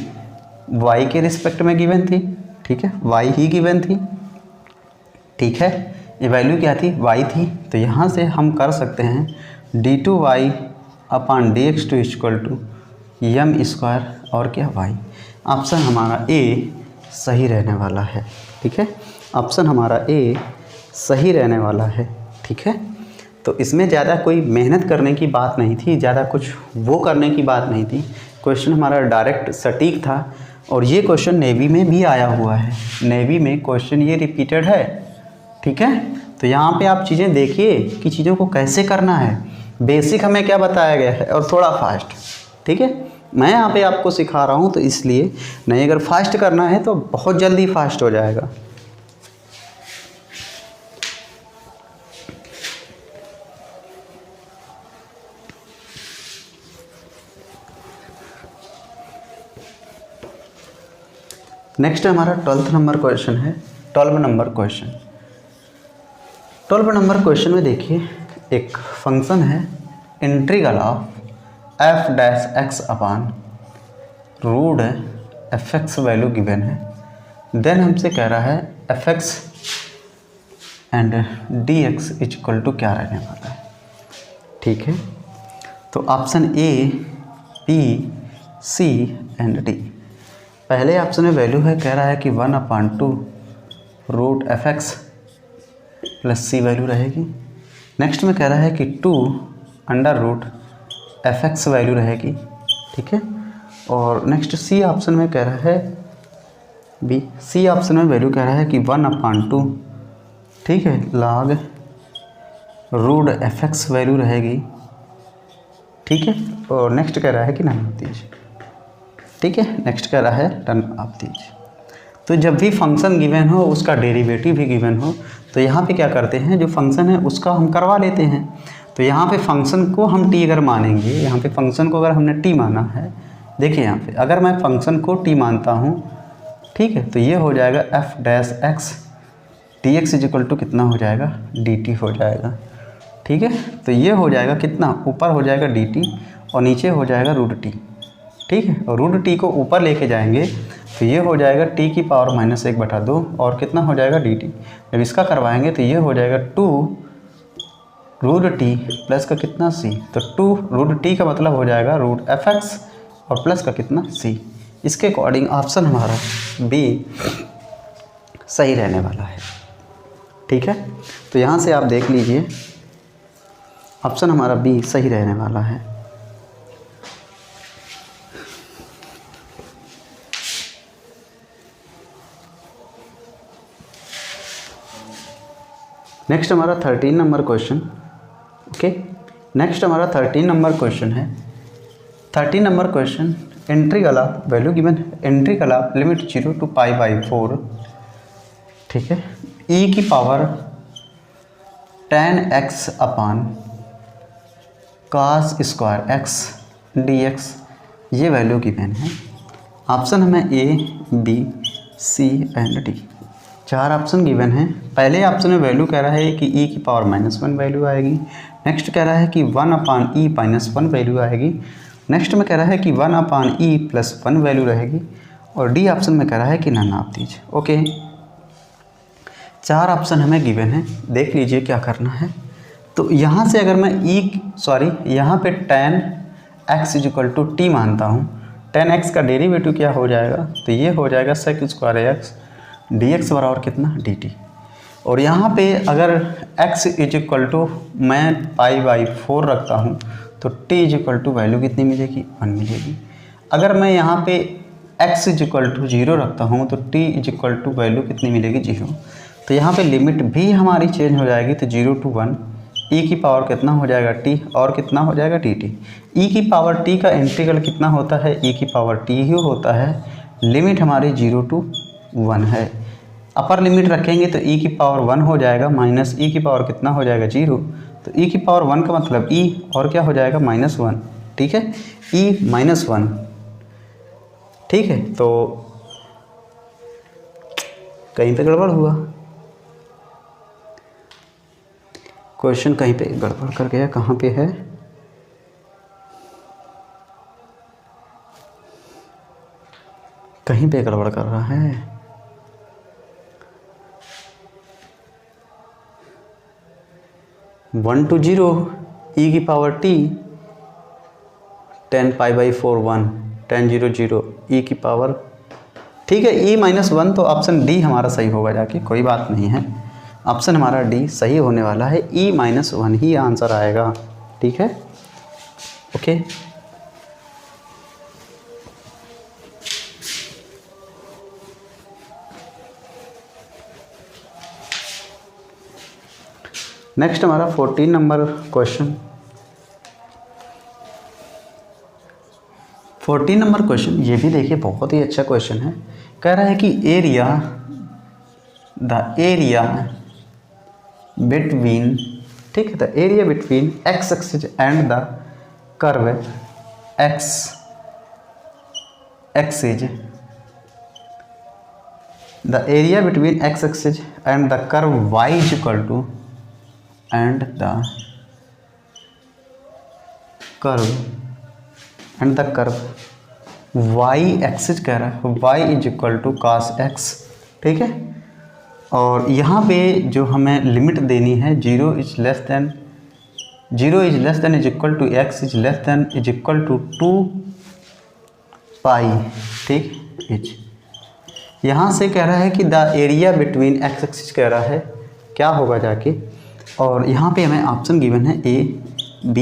y के रिस्पेक्ट में गिवन थी, ठीक है, y ही गिवन थी, ठीक है। ये वैल्यू क्या थी, y थी। तो यहाँ से हम कर सकते हैं D two y upon D x two equal to M square और क्या y। ऑप्शन हमारा ए सही रहने वाला है, ठीक है। ऑप्शन हमारा ए सही रहने वाला है, ठीक है। तो इसमें ज़्यादा कोई मेहनत करने की बात नहीं थी, ज़्यादा कुछ वो करने की बात नहीं थी। क्वेश्चन हमारा डायरेक्ट सटीक था, और ये क्वेश्चन नेवी में भी आया हुआ है, नेवी में क्वेश्चन ये रिपीटेड है, ठीक है। तो यहाँ पे आप चीज़ें देखिए कि चीज़ों को कैसे करना है, बेसिक हमें क्या बताया गया है, और थोड़ा फास्ट, ठीक है। मैं यहाँ पे आपको सिखा रहा हूँ तो इसलिए नहीं, अगर फास्ट करना है तो बहुत जल्दी फास्ट हो जाएगा। नेक्स्ट हमारा 12 नंबर क्वेश्चन है। 12 नंबर क्वेश्चन 12 नंबर क्वेश्चन में देखिए एक फंक्शन है integral of F dash x upon root F x value given है। देन हमसे कह रहा है F x and D x equal to क्या रहने वाला है, ठीक है। तो option A B C and D. पहले ऑप्शन में वैल्यू है, कह रहा है कि 1/2 root F x plus C value रहेगी। नेक्स्ट में कह रहा है कि 2 under root F x value रहेगी, ठीक है। और नेक्स्ट सी ऑप्शन में कह रहा है बी, सी ऑप्शन में वैल्यू कह रहा है कि 1/2, ठीक है, log root F x value रहेगी, ठीक है। और नेक्स्ट कह रहा है कि नन ऑफ दीज, ठीक है। नेक्स्ट कह रहा है नन ऑफ दीज। तो जब भी फंक्शन गिवन हो उसका डेरिवेटिव भी गिवन हो तो यहाँ पे क्या करते हैं, जो फंक्शन है उसका हम करवा लेते हैं। तो यहाँ पे फंक्शन को हम टी अगर मानेंगे, यहाँ पे फंक्शन को अगर हमने टी माना है, देखिए यहाँ पे अगर मैं फंक्शन को टी मानता हूँ, ठीक है, तो ये हो जाएगा F dash x D x is equal to कितना हो जाएगा डी टी हो जाएगा, ठीक है। तो ये हो जाएगा कितना, ऊपर हो जाएगा डी टी और नीचे हो जाएगा रूट टी, ठीक है। और रूट टी को ऊपर लेके जाएंगे तो ये हो जाएगा टी की पावर -1/2 और कितना हो जाएगा डी टी। जब इसका करवाएंगे तो ये हो जाएगा 2 रूट टी प्लस का कितना सी, तो 2 रूट टी का मतलब हो जाएगा रूट एफ एक्स और प्लस का कितना सी। इसके अकॉर्डिंग ऑप्शन हमारा बी सही रहने वाला है, ठीक है। तो यहाँ से आप देख लीजिए ऑप्शन हमारा बी सही रहने वाला है। नेक्स्ट हमारा 13 नंबर क्वेश्चन, ओके। नेक्स्ट हमारा 13 नंबर क्वेश्चन है। 13 number question integral of value given integral of limit 0 to π/4, ठीक है, ई की पावर 10x अपान cos स्क्वायर x dx, ये वैल्यू गिवन है। ऑप्शन हमें A, B, C and D, 4 option given हैं। पहले ऑप्शन में वैल्यू कह रहा है कि e की पावर -1 वैल्यू आएगी। नेक्स्ट कह रहा है कि 1/e-1 वैल्यू आएगी। नेक्स्ट में कह रहा है कि 1/e+1 वैल्यू रहेगी। और डी ऑप्शन में कह रहा है कि none of these. Okay, 4 option हमें गिवन है। देख लीजिए क्या करना है। तो यहाँ से अगर मैं यहाँ पे 10x = t मानता हूँ, 10x का डेरिवेटिव क्या हो जाएगा, तो ये हो जाएगा sec स्क्वायर x dx बराबर कितना dt। और यहाँ पे अगर x = मैं π/4 रखता हूँ तो t = वैल्यू कितनी मिलेगी, 1 मिलेगी। अगर मैं यहाँ पे x = 0 रखता हूँ तो t = वैल्यू कितनी मिलेगी, 0। तो यहाँ पे लिमिट भी हमारी चेंज हो जाएगी, तो 0 to 1 e की पावर कितना हो जाएगा t, और कितना हो जाएगा dt। e की पावर t का इंटीग्रल कितना होता है, e की पावर t ही होता है। लिमिट हमारी 0 to 1 है। अपर लिमिट रखेंगे तो e की पावर 1 हो जाएगा, माइनस e की पावर कितना हो जाएगा, 0। तो e की पावर 1 का मतलब e, और क्या हो जाएगा, -1। ठीक है, e -1। ठीक है, तो कहीं पे गड़बड़ हुआ, क्वेश्चन कहीं पे गड़बड़ कर गया। कहाँ पे है, कहीं पे गड़बड़ कर रहा है। वन टू 0 e की पावर t 10 π/4 1 10 0 0 e की पावर, ठीक है, e -1। तो ऑप्शन डी हमारा सही होगा जाके, कोई बात नहीं है। ऑप्शन हमारा डी सही होने वाला है, e -1 ही आंसर आएगा। ठीक है, ओके। नेक्स्ट हमारा 14 नंबर क्वेश्चन। 14 नंबर क्वेश्चन, ये भी देखिए बहुत ही अच्छा क्वेश्चन है। कह रहा है कि द एरिया बिटवीन, ठीक है, the area between x axis and the curve x axis, the area between x axis and the curve y = and the curve y axis कह रहा है, y = cos x। ठीक है, और यहाँ पे जो हमें लिमिट देनी है, 0 is less than is equal to x is less than is equal to 2π। ठीक, इज यहाँ से कह रहा है कि the area between x axis कह रहा है क्या होगा जाके। और यहाँ पे हमें ऑप्शन गिवन है A, B,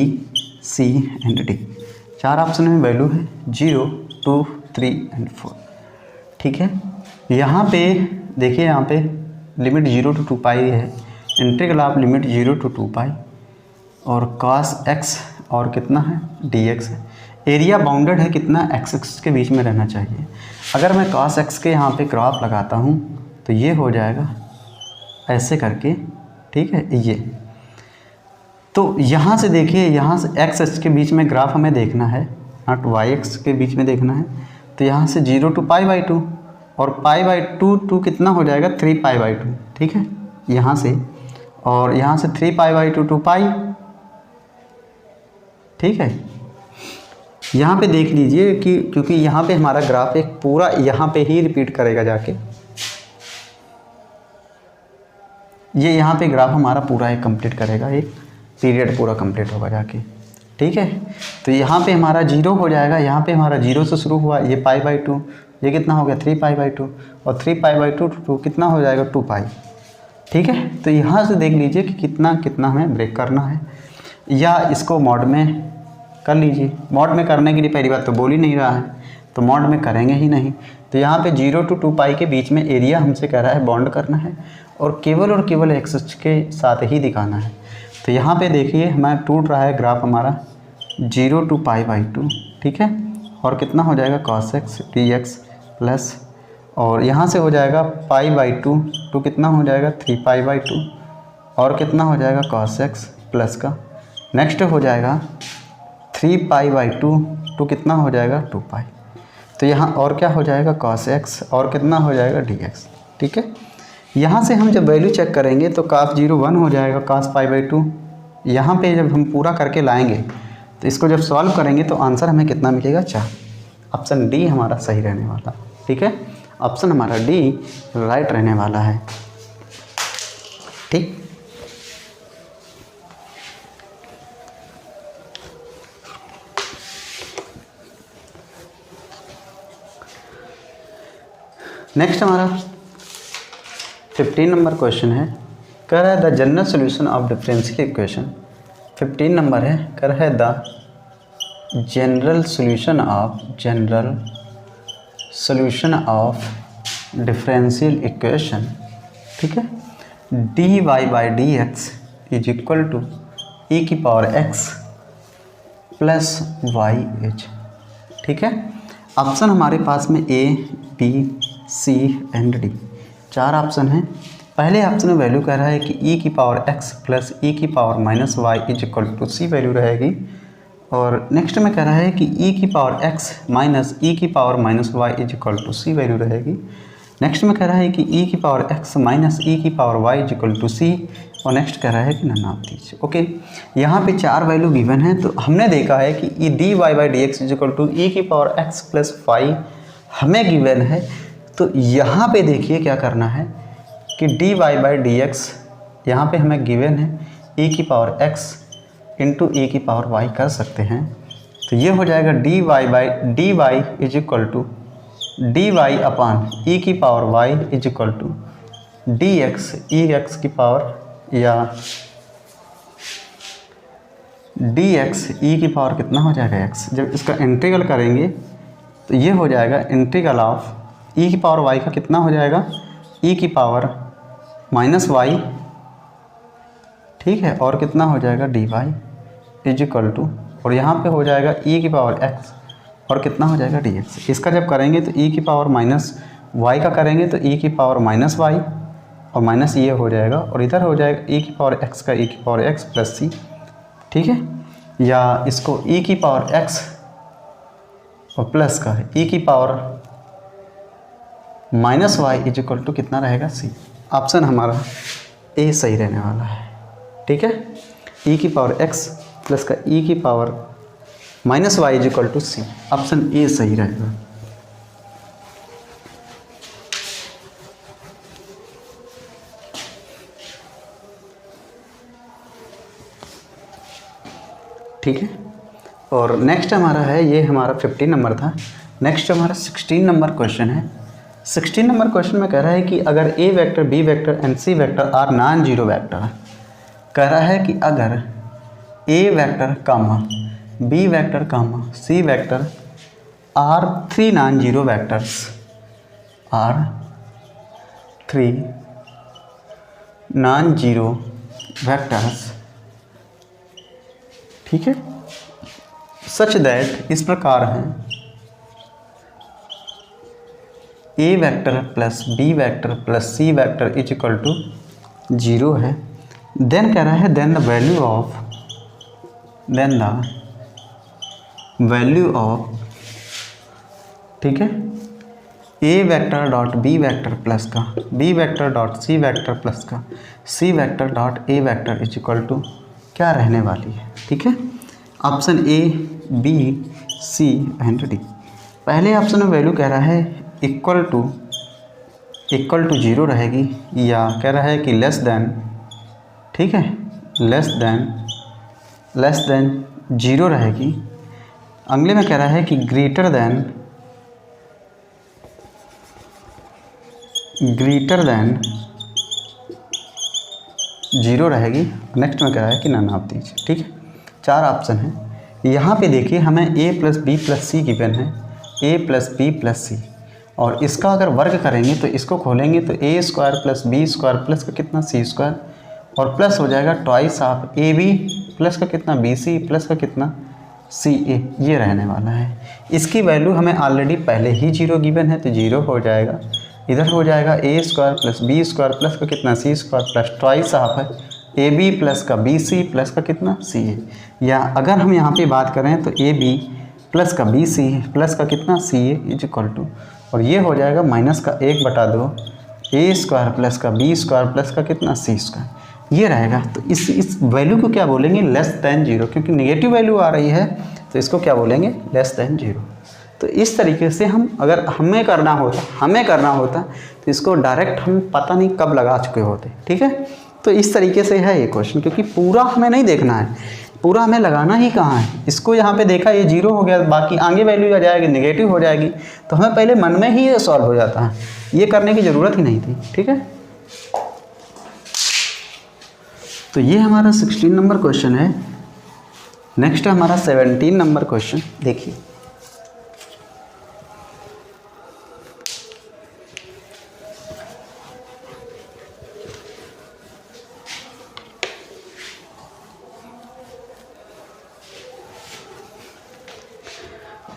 C and D। 4 option में वैल्यू है 0 2 3 एंड 4। ठीक है, यहाँ पे देखिए, यहाँ पे लिमिट 0 to 2π है, इंटीग्रल ऑफ लिमिट 0 to 2π और cos x और कितना है dx है। एरिया बाउंडेड है कितना, x एक्सिस के बीच में रहना चाहिए। अगर मैं cos x के यहाँ पे ग्राफ लगाता हूँ तो ये हो जाएगा ऐसे करके। ठीक है, ये तो यहाँ से देखिए, यहाँ से x एक्सिस के बीच में ग्राफ हमें देखना है, नॉट y एक्सिस के बीच में देखना है। तो यहाँ से 0 to π/2 और π/2 कितना हो जाएगा, 3π/2। ठीक है, यहाँ से, और यहाँ से 3π/2 2π। ठीक है, यहाँ पे देख लीजिए कि क्योंकि यहाँ पे हमारा ग्राफ एक पूरा यहाँ पे ही रिपीट करेगा जाके, ये यहाँ पे ग्राफ हमारा पूरा एक कंप्लीट करेगा, एक पीरियड पूरा कंप्लीट होगा जाके। ठीक है, तो यहाँ पे हमारा 0 हो जाएगा, यहाँ पे हमारा 0 से शुरू हुआ, ये π/2, ये कितना हो गया 3π/2 और 3π/2 to कितना हो जाएगा 2π। ठीक है, तो यहाँ से देख लीजिए कि कितना कितना हमें ब्रेक करना है, या इसको मॉड में कर लीजिए। मॉड में करने के लिए पहली बात तो बोल ही नहीं रहा है, तो मॉड में करेंगे ही नहीं। तो यहाँ पे 0 to 2π के बीच में एरिया हमसे कह रहा है बाउंड करना है, और केवल एक्सिस के साथ ही दिखाना है। तो यहाँ पे देखिए हमारा टूट रहा है ग्राफ हमारा 0 to π/2। ठीक है, और कितना हो जाएगा cos x dx प्लस, और यहाँ से हो जाएगा π/2 तो कितना हो जाएगा 3π/2 और कितना हो जाएगा cos x प्लस का, नेक्स्ट हो जाएगा 3π/2, टू कितना हो जाएगा 2π। तो यहाँ और क्या हो जाएगा cos x और कितना हो जाएगा dx। ठीक है, यहाँ से हम जब वैल्यू चेक करेंगे तो cos 0 1 हो जाएगा cos π/2। यहाँ पे जब हम पूरा करके लाएंगे तो इसको जब सॉल्व करेंगे तो आंसर हमें कितना मिलेगा 4। ऑप्शन डी हमारा सही रहने वाला। ठीक है, ऑप्शन हमारा डी राइट रहने वाला है। ठीक, नेक्स्ट हमारा 15 नंबर क्वेश्चन है, कह रहा है the general solution of differential equation. 15 number है, कह रहा है the general solution of differential equation. ठीक है, dy/dx is equal to e⁻x plus y(h). ठीक है, ऑप्शन हमारे पास में A, B, C and D, 4 option हैं। पहले ऑप्शन में वैल्यू कह रहा है कि e⁻x plus e⁻−y is equal to C value रहेगी, और नेक्स्ट में कह रहा है कि e⁻x minus e⁻−y is equal to C value रहेगी। नेक्स्ट में कह रहा है कि e⁻x minus e⁻y is equal to C, और नेक्स्ट कह रहा है कि नन ऑफ दीज। ओके, यहाँ पे 4 वैल्यू गिवन है, तो हमने देखा है कि dy/dx is equal to e⁻x plus y हमें गिवन है। तो यहाँ पे देखिए क्या करना है कि dy/dx यहाँ पे हमें गिवन है e⁻x इंटू e⁻y कर सकते हैं। तो ये हो जाएगा dy is equal to dy upon e⁻y is equal to dx e(x) की पावर या dx e की पावर कितना हो जाएगा x। जब इसका इंटीग्रल करेंगे तो ये हो जाएगा इंटीग्रल ऑफ e⁻y का कितना हो जाएगा e⁻−y। ठीक है, और कितना हो जाएगा dy इज इक्वल टू, और यहाँ पे हो जाएगा e⁻x और कितना हो जाएगा dx। इसका जब करेंगे तो e⁻−y का करेंगे तो e⁻−y और माइनस ये हो जाएगा, और इधर हो जाएगा e⁻x का e⁻x प्लस c। ठीक है, या इसको e⁻x और प्लस का e⁻−y इज इक्वल टू कितना रहेगा c। ऑप्शन हमारा ए सही रहने वाला है। ठीक है, e⁻x प्लस का e⁻−y is equal to c, option A सही रहेगा। ठीक है, और नेक्स्ट हमारा है, ये हमारा 15 नंबर था। नेक्स्ट हमारा 16 नंबर क्वेश्चन है। 16 नंबर क्वेश्चन में कह रहा है कि अगर a vector, b vector and c vector are non zero vector. कह रहा है कि अगर a vector comma b vector comma c vector are 3 non zero vectors, are 3 non zero vectors. ठीक है, सच दैट इस प्रकार हैं a vector plus b vector plus c vector is equal to 0 है। देन कह रहा है देन द वैल्यू ऑफ ठीक है a vector dot b vector plus का b vector dot c vector plus का c vector dot a vector is equal to क्या रहने वाली है। ठीक है, option A, B, C and D. पहले ऑप्शन में वैल्यू कह रहा है इक्वल टू 0 रहेगी, या कह रहा है कि लेस देन, ठीक है, लेस देन 0 रहेगी। अगले में कह रहा है कि ग्रेटर देन 0 रहेगी। नेक्स्ट में कह रहा है कि नन ऑफ दीज। ठीक है, 4 ऑप्शन हैं। यहाँ पे देखिए हमें a plus B plus C given है, a plus B plus C, और इसका अगर वर्ग करेंगे तो इसको खोलेंगे तो a square plus B square plus का कितना c स्क्वायर, और प्लस हो जाएगा twice of A B plus का कितना बी सी प्लस का कितना सी ए, ये रहने वाला है। इसकी वैल्यू हमें ऑलरेडी पहले ही 0 गिवन है तो 0 हो जाएगा। इधर हो जाएगा a square plus B square plus का कितना c square plus twice of है ए बी प्लस का बी सी प्लस का कितना सी ए, या अगर हम यहाँ पे बात करें तो ए बी प्लस का बी सी प्लस का कितना सी ए इज इक्वल टू, और ये हो जाएगा माइनस का 1/2 ए स्क्वायर प्लस का बी स्क्वायर प्लस का कितना सी स्क्वायर, ये रहेगा। तो इस वैल्यू को क्या बोलेंगे, लेस दैन जीरो, क्योंकि नेगेटिव वैल्यू आ रही है तो इसको क्या बोलेंगे, लेस दैन जीरो। तो इस तरीके से हम अगर हमें करना होता तो इसको डायरेक्ट हम पता नहीं कब लगा चुके होते, ठीक है। तो इस तरीके से है ये क्वेश्चन, क्योंकि पूरा हमें नहीं देखना है, पूरा हमें लगाना ही कहाँ है। इसको यहाँ पे देखा ये जीरो हो गया, बाकी आगे वैल्यू आ जाएगी नेगेटिव हो जाएगी, तो हमें पहले मन में ही ये सॉल्व हो जाता है, ये करने की ज़रूरत ही नहीं थी, ठीक है। तो ये हमारा 16 नंबर क्वेश्चन है। नेक्स्ट है हमारा 17 नंबर क्वेश्चन, देखिए।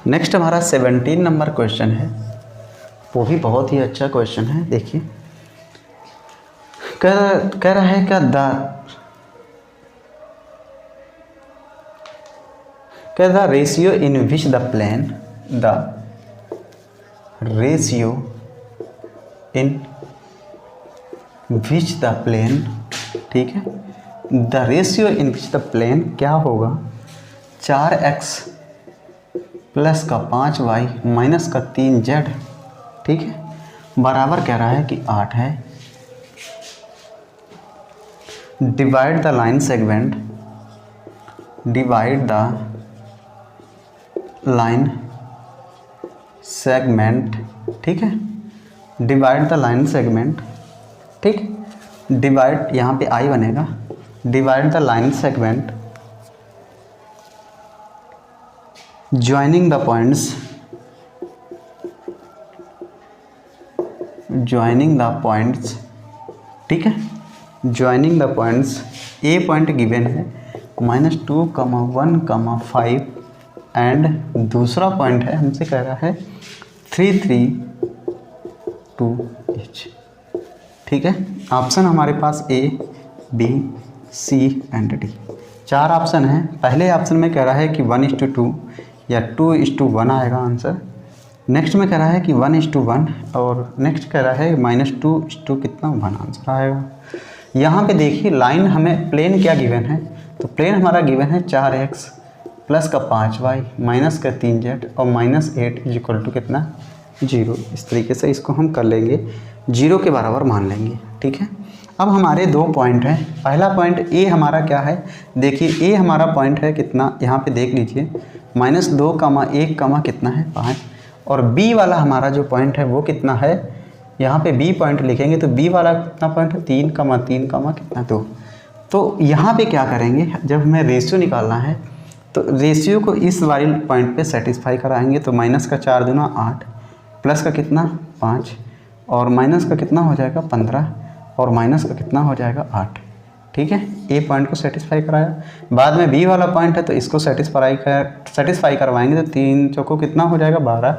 नेक्स्ट हमारा 17 नंबर क्वेश्चन है, वो भी बहुत ही अच्छा क्वेश्चन है। देखिए कह रहा है the ratio in which the plane ठीक है, the ratio in which the plane क्या होगा, 4x प्लस का 5y माइनस का 3z, ठीक है, बराबर कह रहा है कि 8 है। डिवाइड द लाइन सेगमेंट, ठीक है, डिवाइड द लाइन सेगमेंट, ठीक, डिवाइड यहाँ पे आई बनेगा, divide the line segment joining the points, ठीक है, joining the points, A point given है -2, 1, 5 एंड दूसरा पॉइंट है हमसे कह रहा है 3, 3, 2 each, ठीक है। ऑप्शन हमारे पास A B C and D, 4 option हैं। पहले ऑप्शन में कह रहा है कि 1:2 या 2:1 आएगा आंसर। नेक्स्ट में कह रहा है कि 1:1 और नेक्स्ट कह रहा है -2 कितना 1 आंसर आएगा। यहाँ पे देखिए लाइन हमें प्लेन क्या गिवन है, तो प्लेन हमारा गिवन है 4x प्लस का 5y माइनस का 3z और -8 इज इक्वल टू कितना 0। इस तरीके से इसको हम कर लेंगे, 0 के बराबर मान लेंगे, ठीक है। अब हमारे 2 पॉइंट हैं। पहला पॉइंट ए हमारा क्या है, देखिए ए हमारा पॉइंट है कितना, यहाँ पे देख लीजिए -2, 1, कितना है 5, और बी वाला हमारा जो पॉइंट है वो कितना है, यहाँ पे बी पॉइंट लिखेंगे तो बी वाला कितना पॉइंट है 3, कितना 2। तो यहाँ पे क्या करेंगे, जब हमें रेशियो निकालना है तो रेशियो को इस वाले पॉइंट पे सेटिस्फाई कराएंगे, तो माइनस का 4 दूना 8 प्लस का कितना 5 और माइनस का कितना हो जाएगा 15 और माइनस का कितना हो जाएगा 8, ठीक है। ए पॉइंट को सेटिस्फाई कराया, बाद में बी वाला पॉइंट है तो इसको सेटिस्फाई करवाएंगे, तो 3 चौको कितना हो जाएगा 12,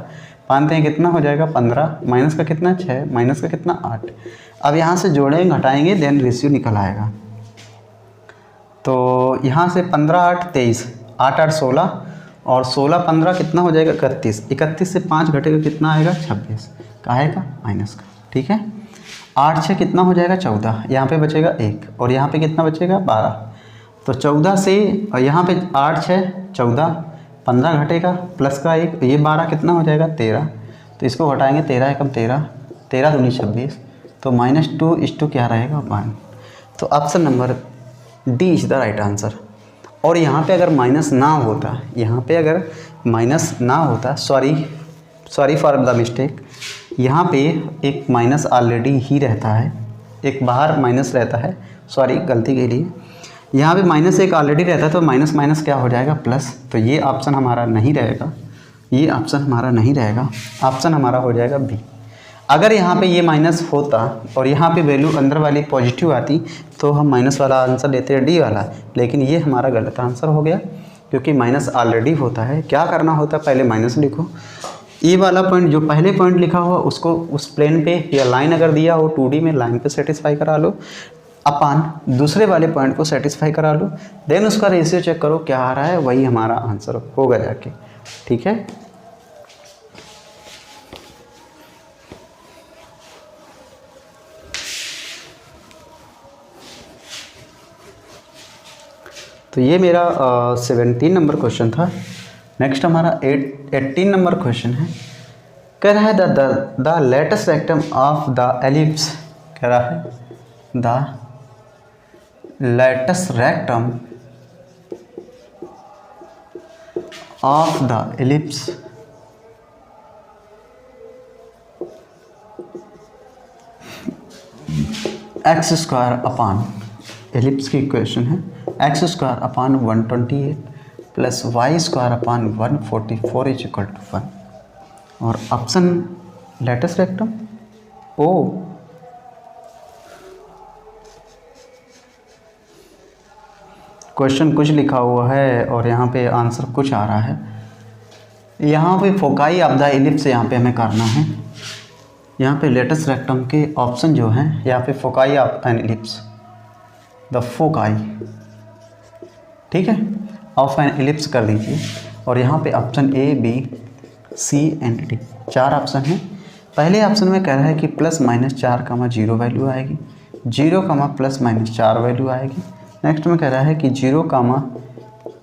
5 3 कितना हो जाएगा 15, माइनस का कितना 6, माइनस का कितना 8। अब यहाँ से जोड़ेंगे घटाएंगे देन रेशियो निकल आएगा। तो यहाँ से 15 8 23, 8 8 16 और 16 15 कितना हो जाएगा 31, 31 से 5 घटेगा कितना आएगा 26, काहे का माइनस का, ठीक है। 8 6 कितना हो जाएगा 14, यहाँ पे बचेगा 1 और यहाँ पे कितना बचेगा 12, तो 14 से और यहाँ पे 8 6 14, 15 घटेगा प्लस का 1, ये 12 कितना हो जाएगा 13, तो इसको घटाएंगे 13 एकम 13, 13 दूनी 26, तो -2 क्या रहेगा 1। तो option number D is the right answer. और यहाँ पे अगर माइनस ना होता, यहाँ पे अगर माइनस ना होता, सॉरी फॉर द मिस्टेक, यहाँ पे एक माइनस ऑलरेडी ही रहता है, एक बाहर माइनस रहता है, सॉरी गलती के लिए, यहाँ पे माइनस एक ऑलरेडी रहता है, तो माइनस माइनस क्या हो जाएगा प्लस, तो ये ऑप्शन हमारा नहीं रहेगा, ये ऑप्शन हमारा नहीं रहेगा, ऑप्शन हमारा हो जाएगा बी। अगर यहाँ पे ये माइनस होता और यहाँ पे वैल्यू अंदर वाली पॉजिटिव आती तो हम माइनस वाला आंसर लेते हैं डी वाला, लेकिन ये हमारा गलत आंसर हो गया क्योंकि माइनस ऑलरेडी होता है। क्या करना होता है, पहले माइनस लिखो, ई वाला पॉइंट जो पहले पॉइंट लिखा हुआ उसको उस प्लेन पे या लाइन अगर दिया हो 2D में लाइन पे सेटिस्फाई करा लो, अपान दूसरे वाले पॉइंट को सेटिस्फाई करा लो, देन उसका रेशियो चेक करो क्या आ रहा है, वही हमारा आंसर होगा जाके। ठीक है, तो ये मेरा 17 नंबर क्वेश्चन था। नेक्स्ट हमारा 18 नंबर क्वेश्चन है। कह रहा है the latus rectum of the ellipse, कह रहा है the latus rectum of the ellipse X square upon, ellipse की इक्वेशन है X square upon 128 plus Y square upon 144 is equal to 1, और ऑप्शन लेटेस्ट रेक्टम ओ, क्वेश्चन कुछ लिखा हुआ है और यहाँ पे आंसर कुछ आ रहा है। यहाँ पे फोकाई ऑफ द एलिप्स यहाँ पे हमें करना है। यहाँ पे लेटेस्ट रेक्टम के ऑप्शन जो हैं, यहाँ पे foci of an ellipse, the foci, ठीक है, ऑफ एन एलिप्स कर दीजिए। और यहाँ पे option A B C and D 4 option हैं। पहले ऑप्शन में कह रहा है कि +-4, 0 वैल्यू आएगी, 0, +-4 वैल्यू आएगी। नेक्स्ट में कह रहा है कि 0,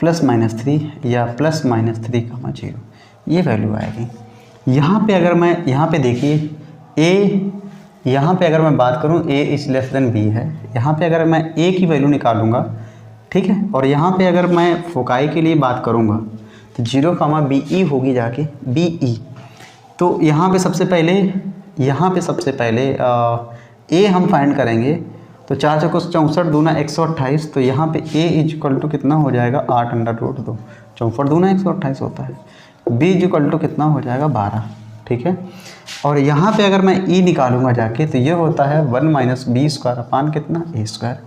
+-3 या +-3, 0 ये वैल्यू आएगी। यहाँ पे अगर मैं यहाँ पे देखिए ए, यहाँ पे अगर मैं बात करूँ a is less then b है, यहाँ पे अगर मैं a की वैल्यू निकालूंगा, ठीक है, और यहाँ पे अगर मैं फोकाई के लिए बात करूँगा तो 0, BE होगी जाके BE। तो यहाँ पे सबसे पहले a हम फाइंड करेंगे, तो 4 चौको 64 दूना 128, तो यहाँ पे a इज इक्वल टू कितना हो जाएगा 8√2, 64 दूना 128 होता है। b इज इक्वल टू कितना हो जाएगा 12, ठीक है। और यहाँ पे अगर मैं e निकालूंगा जाके तो ये होता है 1 - b स्क्वायर अपान कितना a स्क्वायर।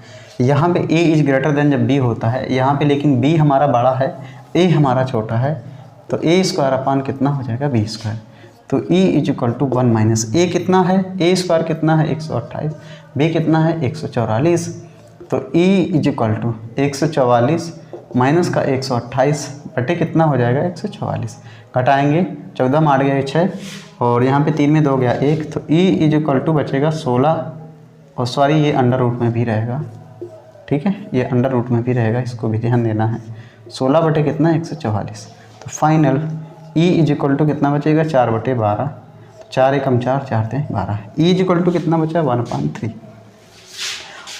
यहाँ पे a इज ग्रेटर देन जब b होता है, यहाँ पे लेकिन b हमारा बड़ा है, a हमारा छोटा है, तो a स्क्वायर अपान कितना हो जाएगा b स्क्वायर। तो e is equal to 1 - a कितना है, a स्क्वायर कितना है 128, b कितना है 144, तो e is equal to 144 minus का 128 बटे कितना हो जाएगा 144, घटाएंगे 14 में 8 गया 6, और यहाँ पे 3 में 2 गया 1, तो e इज इक्वल टू बचेगा 16, और सॉरी ये अंडर रूट में भी रहेगा, ठीक है, ये अंडर रूट में भी रहेगा, इसको भी ध्यान देना है। 16 बटे कितना 144, तो final e is equal to कितना बचेगा 4/12, 4 एकम 4, 4 3 12, e इज इक्वल टू कितना बचा 1/3।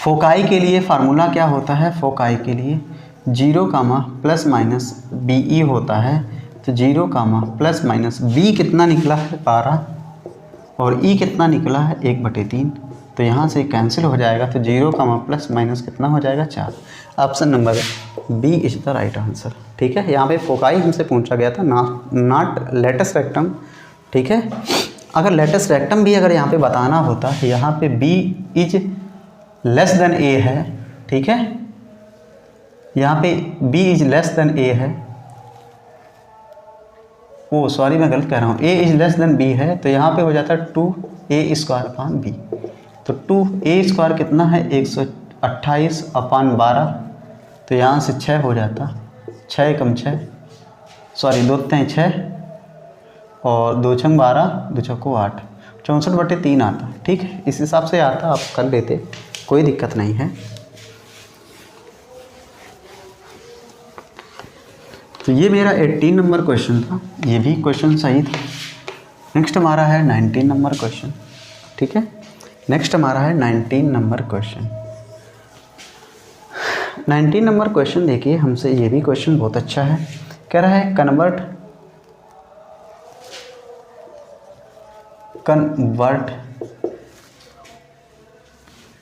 फोकाई के लिए फार्मूला क्या होता है, फोकाई के लिए 0, ± BE होता है, तो 0, ± b कितना निकला है 12, और e कितना निकला है 1/3, तो यहाँ से कैंसिल हो जाएगा, तो 0, ± कितना हो जाएगा 4। Option number B is the right answer, ठीक है। यहाँ पे फोकाई हमसे पूछा गया था, नॉट लेटेस्ट रेक्टम, ठीक है। अगर लेटेस्ट रेक्टम भी अगर यहाँ पे बताना होता, यहाँ पे b is less then a है, ठीक है, यहाँ पे b is less then a है, ओ सॉरी मैं गलत कह रहा हूँ, a is less then b है, तो यहाँ पे हो जाता है 2a स्क्वायर अपान b, तो 2a स्क्वायर कितना है 128 अपान 12, तो यहाँ से 6 हो जाता, 6 एकम 6, सॉरी 2 3 6, और 2 6 12, 2 चौको 8, 64/3 आता, ठीक है, इस हिसाब से आता, आप कर लेते, कोई दिक्कत नहीं है। तो ये मेरा 18 नंबर क्वेश्चन था, ये भी क्वेश्चन सही था। नेक्स्ट हमारा है 19 नंबर क्वेश्चन, ठीक है। नेक्स्ट हमारा है 19 नंबर क्वेश्चन। 19 नंबर क्वेश्चन देखिए हमसे, ये भी क्वेश्चन बहुत अच्छा है। कह रहा है कन्वर्ट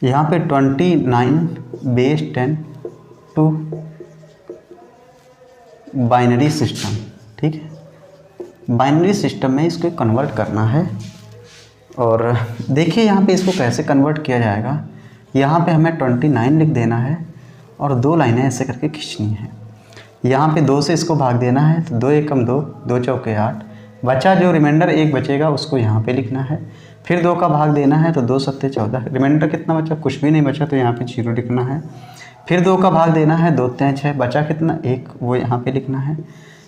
यहाँ पे 29/10 टू बाइनरी सिस्टम, ठीक है, बाइनरी सिस्टम में इसको कन्वर्ट करना है। और देखिए यहाँ पे इसको कैसे कन्वर्ट किया जाएगा, यहाँ पे हमें 29 लिख देना है और 2 लाइनें ऐसे करके खींचनी है। यहाँ पे 2 से इसको भाग देना है, तो 2 एकम 2, 2 चौके 8, बचा जो रिमाइंडर 1 बचेगा उसको यहाँ पे लिखना है। फिर 2 का भाग देना है तो 2 सत्ते 14, रिमाइंडर कितना बचा, कुछ भी नहीं बचा तो यहाँ पे 0 लिखना है। फिर 2 का भाग देना है, 2 3 6, बचा कितना 1, वो यहाँ पे लिखना है।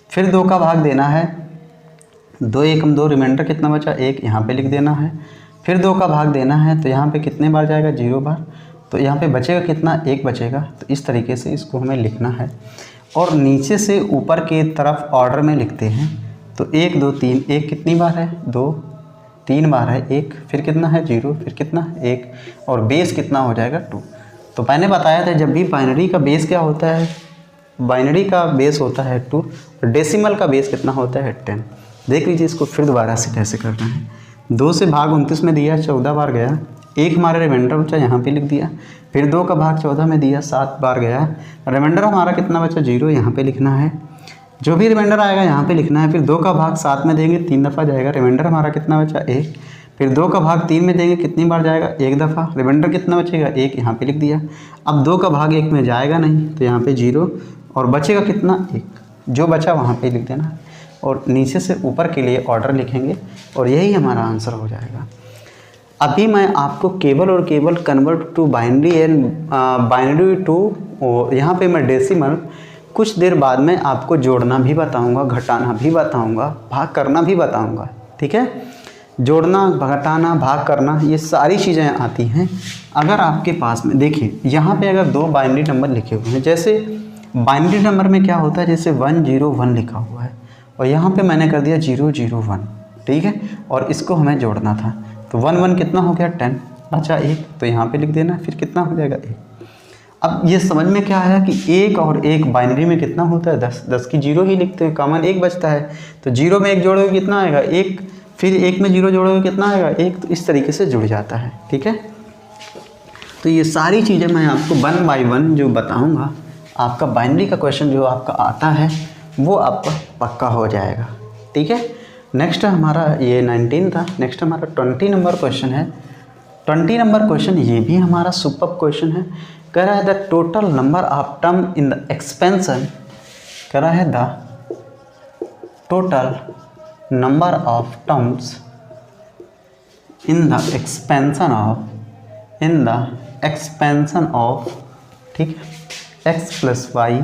फिर 2 का भाग देना है, 2 1 2, रिमाइंडर कितना बचा 1, यहाँ पे लिख देना है। फिर 2 का भाग देना है तो यहाँ पे कितने बार जाएगा, 0 बार, तो यहाँ पे बचेगा कितना, 1 बचेगा। तो इस तरीके से इसको हमें लिखना है और नीचे से ऊपर की तरफ ऑर्डर में लिखते हैं। तो 1 2 3, 1 कितनी बार है, 2, 3 बार है 1, फिर कितना है 0, फिर कितना 1, और बेस कितना हो जाएगा 2। तो मैंने बताया था जब भी बाइनरी का बेस क्या होता है, बाइनरी का बेस होता है 2, और डेसिमल का बेस कितना होता है 10। देख लीजिए इसको फिर दोबारा से कैसे करना है। 2 से भाग 29 में दिया, 14 बार गया, 1 हमारा रिमाइंडर बचा, यहाँ पे लिख दिया। फिर 2 का भाग 14 में दिया, 7 बार गया, रिमाइंडर हमारा कितना बचा 0, यहाँ पे लिखना है। जो भी रिमाइंडर आएगा यहाँ पे लिखना है। फिर 2 का भाग 7 में देंगे, 3 दफ़ा जाएगा, रिमाइंडर हमारा कितना बचा 1। फिर 2 का भाग 3 में देंगे, कितनी बार जाएगा 1 दफ़ा, रिमाइंडर कितना बचेगा 1, यहाँ पे लिख दिया। अब 2 का भाग 1 में जाएगा नहीं तो यहाँ पे 0, और बचेगा कितना 1, जो बचा वहाँ पे लिख देना है, और नीचे से ऊपर के लिए ऑर्डर लिखेंगे और यही हमारा आंसर हो जाएगा। अभी मैं आपको केवल और केवल convert to binary and binary to, और यहाँ पे मैं डेसिमल, कुछ देर बाद में आपको जोड़ना भी बताऊंगा, घटाना भी बताऊंगा, भाग करना भी बताऊंगा। ठीक है, जोड़ना, घटाना, भाग करना, ये सारी चीज़ें आती हैं। अगर आपके पास में देखिए यहाँ पे अगर 2 बाइनरी नंबर लिखे हुए हैं, जैसे बाइनरी नंबर में क्या होता है, जैसे 1 0 1 लिखा हुआ है और यहाँ पे मैंने कर दिया 0 0 1, ठीक है, और इसको हमें जोड़ना था। तो 1 1 कितना हो गया 10, बचा 1, तो यहाँ पे लिख देना, फिर कितना हो जाएगा 1। अब ये समझ में क्या आया कि 1 और 1 बाइनरी में कितना होता है 10, 10 की 0 ही लिखते हैं, कॉमन 1 बचता है। तो 0 में 1 जोड़ोगे कितना आएगा 1, फिर 1 में 0 जोड़ोगे कितना आएगा 1, तो इस तरीके से जुड़ जाता है। ठीक है, तो ये सारी चीज़ें मैं आपको 1 बाय 1 जो बताऊँगा, आपका बाइनरी का क्वेश्चन जो आपका आता है वो आपका पक्का हो जाएगा। ठीक है, नेक्स्ट हमारा ये 19 था, नेक्स्ट हमारा 20 नंबर क्वेश्चन है। 20 नंबर क्वेश्चन ये भी हमारा सुपर क्वेश्चन है। कह रहा है the total number of term in the expansion, कह रहा है the total number of terms in the expansion of, ठीक है, x plus Y,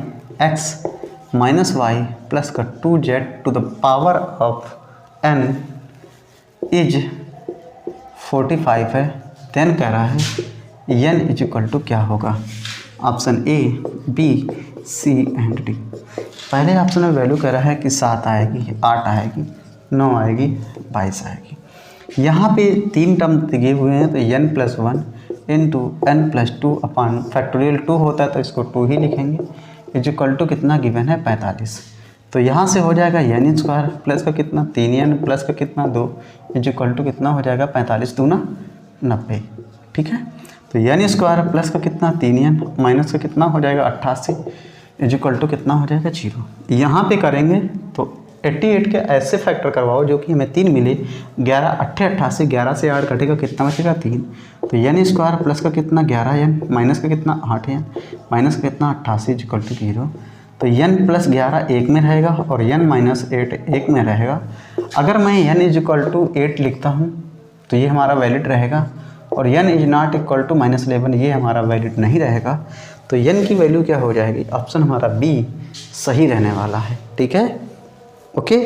X minus Y plus का 2z to the power of n is 45 है। Then कह रहा है n इज इक्वल टू क्या होगा, option A, B, C and D. पहले ऑप्शन में वैल्यू कह रहा है कि 7 आएगी, 8 आएगी, 9 आएगी, 22 आएगी। यहाँ पे 3 टर्म दिए हुए हैं, तो n plus 1 into n plus 2 upon factorial 2 होता है तो इसको 2 ही लिखेंगे, इज इक्वल टू कितना गिवन है 45। तो यहाँ से हो जाएगा n स्क्वायर प्लस का कितना 3n प्लस का कितना 2, इज इक्वल टू कितना हो जाएगा 45 दूना 90। ठीक है, तो n स्क्वायर प्लस का कितना 3n माइनस का कितना हो जाएगा 88, इज इक्वल टू कितना हो जाएगा 0। यहाँ पे करेंगे तो 88 के ऐसे फैक्टर करवाओ जो कि हमें 3 मिले, 11 8 88, 11 से 8 कटेगा कितना बचेगा 3। तो n स्क्वायर प्लस का कितना 11n माइनस का कितना 8n माइनस का कितना 88 इज इक्वल टू 0। तो n प्लस 11 1 में रहेगा और n माइनस 8 1 में रहेगा। अगर मैं n इज इक्वल टू 8 लिखता हूँ तो ये हमारा वैलिड रहेगा, और n is not equal to -11 ये हमारा वैलिड नहीं रहेगा। तो n की वैल्यू क्या हो जाएगी, ऑप्शन हमारा बी सही रहने वाला है। ठीक है, ओके,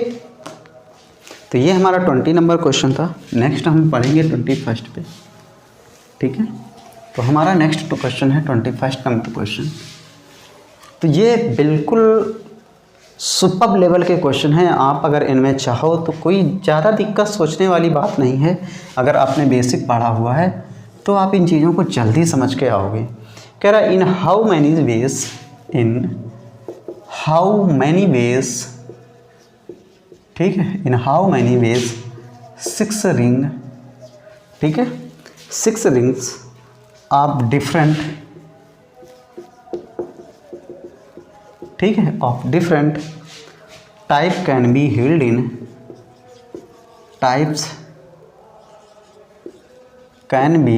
तो ये हमारा 20 नंबर क्वेश्चन था। नेक्स्ट हम पढ़ेंगे 21 पे। ठीक है, तो हमारा नेक्स्ट क्वेश्चन है 21 नंबर क्वेश्चन। तो ये बिल्कुल सुपर लेवल के क्वेश्चन हैं। आप अगर इनमें चाहो तो कोई ज़्यादा दिक्कत सोचने वाली बात नहीं है। अगर आपने बेसिक पढ़ा हुआ है तो आप इन चीज़ों को जल्दी समझ के आओगे। कह रहा है इन हाउ मैनी वेज, ठीक है, in how many ways 6 ring, ठीक है, 6 रिंग्स ऑफ डिफरेंट, ठीक है, of different type can be held in, types can be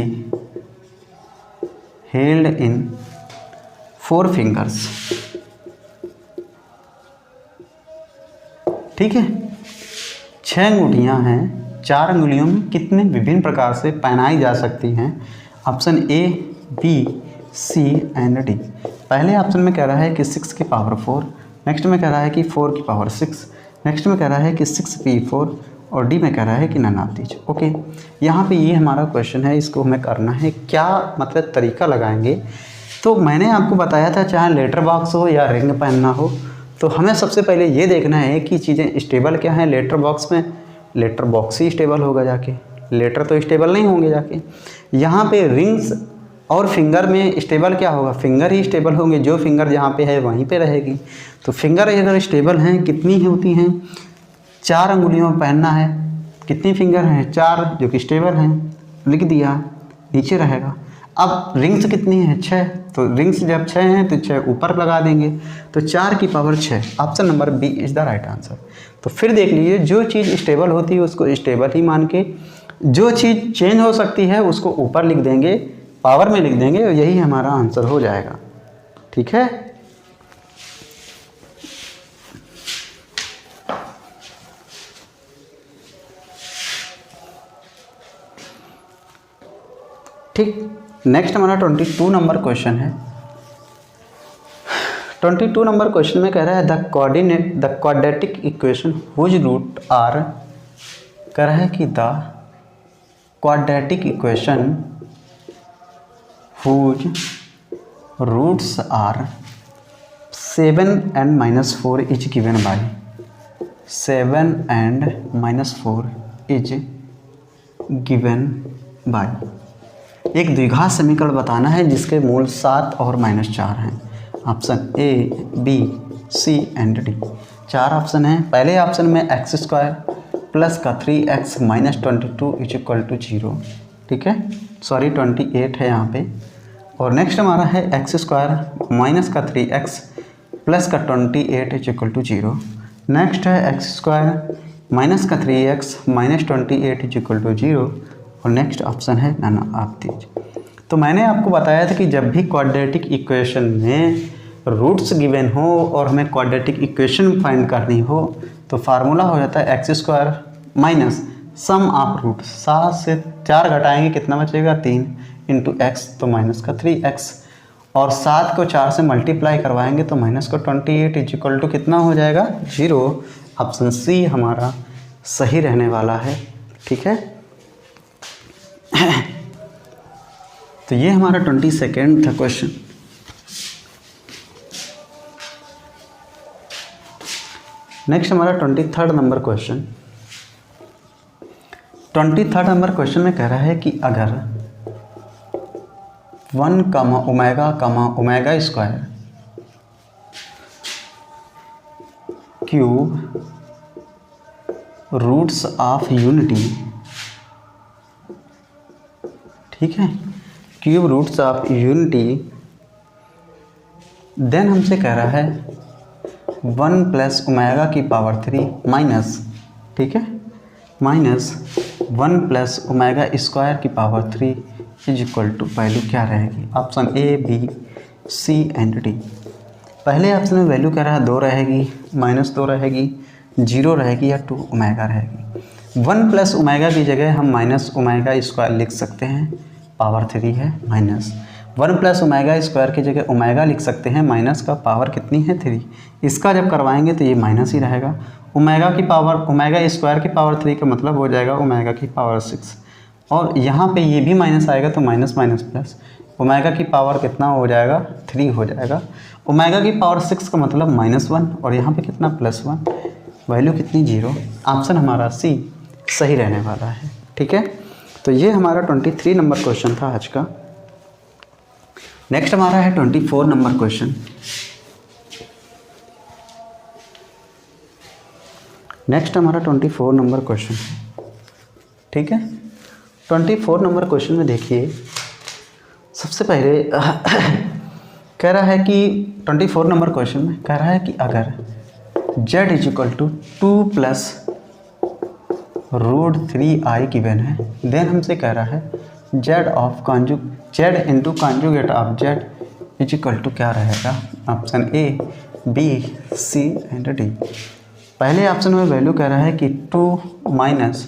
held in 4 fingers. ठीक है, 6 अंगूठियाँ हैं 4 अंगुलियों में कितने विभिन्न प्रकार से पहनाई जा सकती हैं? Option A, B, C and D. पहले ऑप्शन में कह रहा है कि 6 की पावर 4, नेक्स्ट में कह रहा है कि 4 की पावर 6, नेक्स्ट में कह रहा है कि 6p4 और डी में कह रहा है कि नन ऑफ दीज। ओके, यहाँ पे ये हमारा क्वेश्चन है, इसको हमें करना है क्या, मतलब तरीका लगाएंगे। तो मैंने आपको बताया था चाहे लेटर बॉक्स हो या रिंग पहनना हो, तो हमें सबसे पहले ये देखना है कि चीज़ें स्टेबल क्या हैं। लेटर बॉक्स में लेटर बॉक्स ही स्टेबल होगा जाके, लेटर तो स्टेबल नहीं होंगे जाके। यहाँ पे रिंग्स और फिंगर में स्टेबल क्या होगा, फिंगर ही स्टेबल होंगे, जो फिंगर जहाँ पे है वहीं पे रहेगी। तो फिंगर अगर स्टेबल हैं, कितनी होती हैं, 4 अंगुलियों में पहनना है। कितनी फिंगर हैं, 4, जो कि स्टेबल हैं, लिख दिया, नीचे रहेगा। अब रिंग्स कितनी है, 6, तो रिंग्स जब 6 हैं तो 6 ऊपर लगा देंगे, तो 4 की power 6। Option number B is the right answer. तो फिर देख लीजिए, जो चीज़ स्टेबल होती है उसको स्टेबल ही मान के, जो चीज़ चेंज हो सकती है उसको ऊपर लिख देंगे, पावर में लिख देंगे, और यही हमारा आंसर हो जाएगा। ठीक है, ठीक। नेक्स्ट हमारा 22 नंबर क्वेश्चन है। 22 नंबर क्वेश्चन में कह रहा है the quadratic equation whose root are, कह रहा है कि the quadratic equation whose roots are 7 and -4 is given by, 7 and -4 is given by. एक द्विघात समीकरण बताना है जिसके मूल 7 और -4 हैं। Option A, B, C and D. 4 option हैं। पहले ऑप्शन में x² प्लस का 3x minus 22 is equal to 0, ठीक है, सॉरी 28 है यहाँ पे। और नेक्स्ट हमारा है x² माइनस का 3x प्लस का 28 इज इक्वल टू 0। नेक्स्ट है x² माइनस का 3x minus 28 is equal to 0। और नेक्स्ट ऑप्शन है नन ऑफ दीज। तो मैंने आपको बताया था कि जब भी क्वाड्रेटिक इक्वेशन में रूट्स गिवन हो और हमें क्वाड्रेटिक इक्वेशन फाइंड करनी हो तो फार्मूला हो जाता है x² minus sum of root. 7 से 4 घटाएंगे कितना बचेगा, 3 इंटू x, तो माइनस का 3x, और 7 को 4 से मल्टीप्लाई करवाएंगे तो माइनस का 28 इज इक्वल टू कितना हो जाएगा, 0। ऑप्शन सी हमारा सही रहने वाला है। ठीक है, तो ये हमारा 22nd था क्वेश्चन। नेक्स्ट हमारा 23rd number question. 23rd number question में कह रहा है कि अगर 1, omega square cube roots of unity, ठीक है, cube roots of unity, then हमसे कह रहा है 1 प्लस ओमेगा की पावर 3 माइनस, ठीक है, माइनस 1 प्लस ओमेगा स्क्वायर की power 3 is equal to value क्या रहेगी। Option A, B, C and D. पहले ऑप्शन में वैल्यू कह रहा है 2 रहेगी, -2 रहेगी, 0 रहेगी या 2 ओमेगा रहेगी। 1 प्लस ओमेगा की जगह हम माइनस ओमेगा स्क्वायर लिख सकते हैं, पावर 3 है, माइनस 1 प्लस ओमेगा स्क्वायर की जगह ओमेगा लिख सकते हैं, माइनस का पावर कितनी है, 3। इसका जब करवाएंगे तो ये माइनस ही रहेगा। ओमेगा की पावर, ओमेगा स्क्वायर की पावर 3 का मतलब हो जाएगा ओमेगा की पावर 6, और यहाँ पे ये भी माइनस आएगा तो माइनस माइनस प्लस, ओमेगा की पावर कितना हो जाएगा, 3 हो जाएगा। ओमेगा की पावर 6 का मतलब -1, और यहाँ पे कितना, +1, वैल्यू कितनी, 0। ऑप्शन हमारा सी सही रहने वाला है। ठीक है, तो ये हमारा 23 नंबर क्वेश्चन था आज का। नेक्स्ट हमारा है 24 नंबर क्वेश्चन। नेक्स्ट हमारा 24 नंबर क्वेश्चन है। ठीक है, 24 नंबर क्वेश्चन में देखिए, सबसे पहले कह रहा है कि 24 नंबर क्वेश्चन में कह रहा है कि अगर z is equal to 2 plus √3i given है, देन हमसे कह रहा है z into conjugate of z is equal to क्या रहेगा। Option A, B, C and D. पहले ऑप्शन में वैल्यू कह रहा है कि 2 माइनस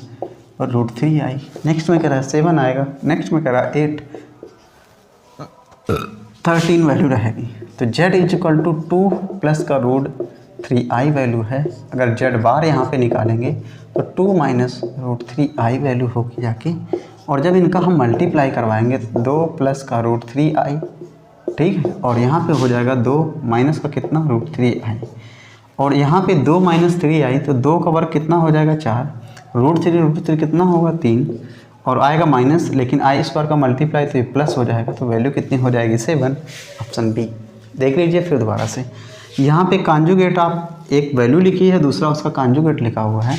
और √3i। नेक्स्ट में कह रहा है 7 आएगा, नेक्स्ट में कह रहा है 8, 13 वैल्यू रहेगी। तो z इक्वल टू 2 प्लस का √3i वैल्यू है। अगर z बार यहाँ पे निकालेंगे तो 2 माइनस √3i वैल्यू होगी जाके, और जब इनका हम मल्टीप्लाई करवाएंगे 2 प्लस का √3i, ठीक है, और यहाँ पे हो जाएगा 2 माइनस का कितना √3i, और यहाँ पे 2 माइनस 3i, तो 2 का वर्ग कितना हो जाएगा 4, √3 कितना होगा 3, और आएगा माइनस, लेकिन आई स्क्वायर का मल्टीप्लाई तो ये प्लस हो जाएगा, तो वैल्यू कितनी हो जाएगी 7, ऑप्शन बी। देख लीजिए फिर दोबारा से, यहाँ पे कॉन्जुगेट आप एक वैल्यू लिखी है, दूसरा उसका कॉन्जुगेट लिखा हुआ है।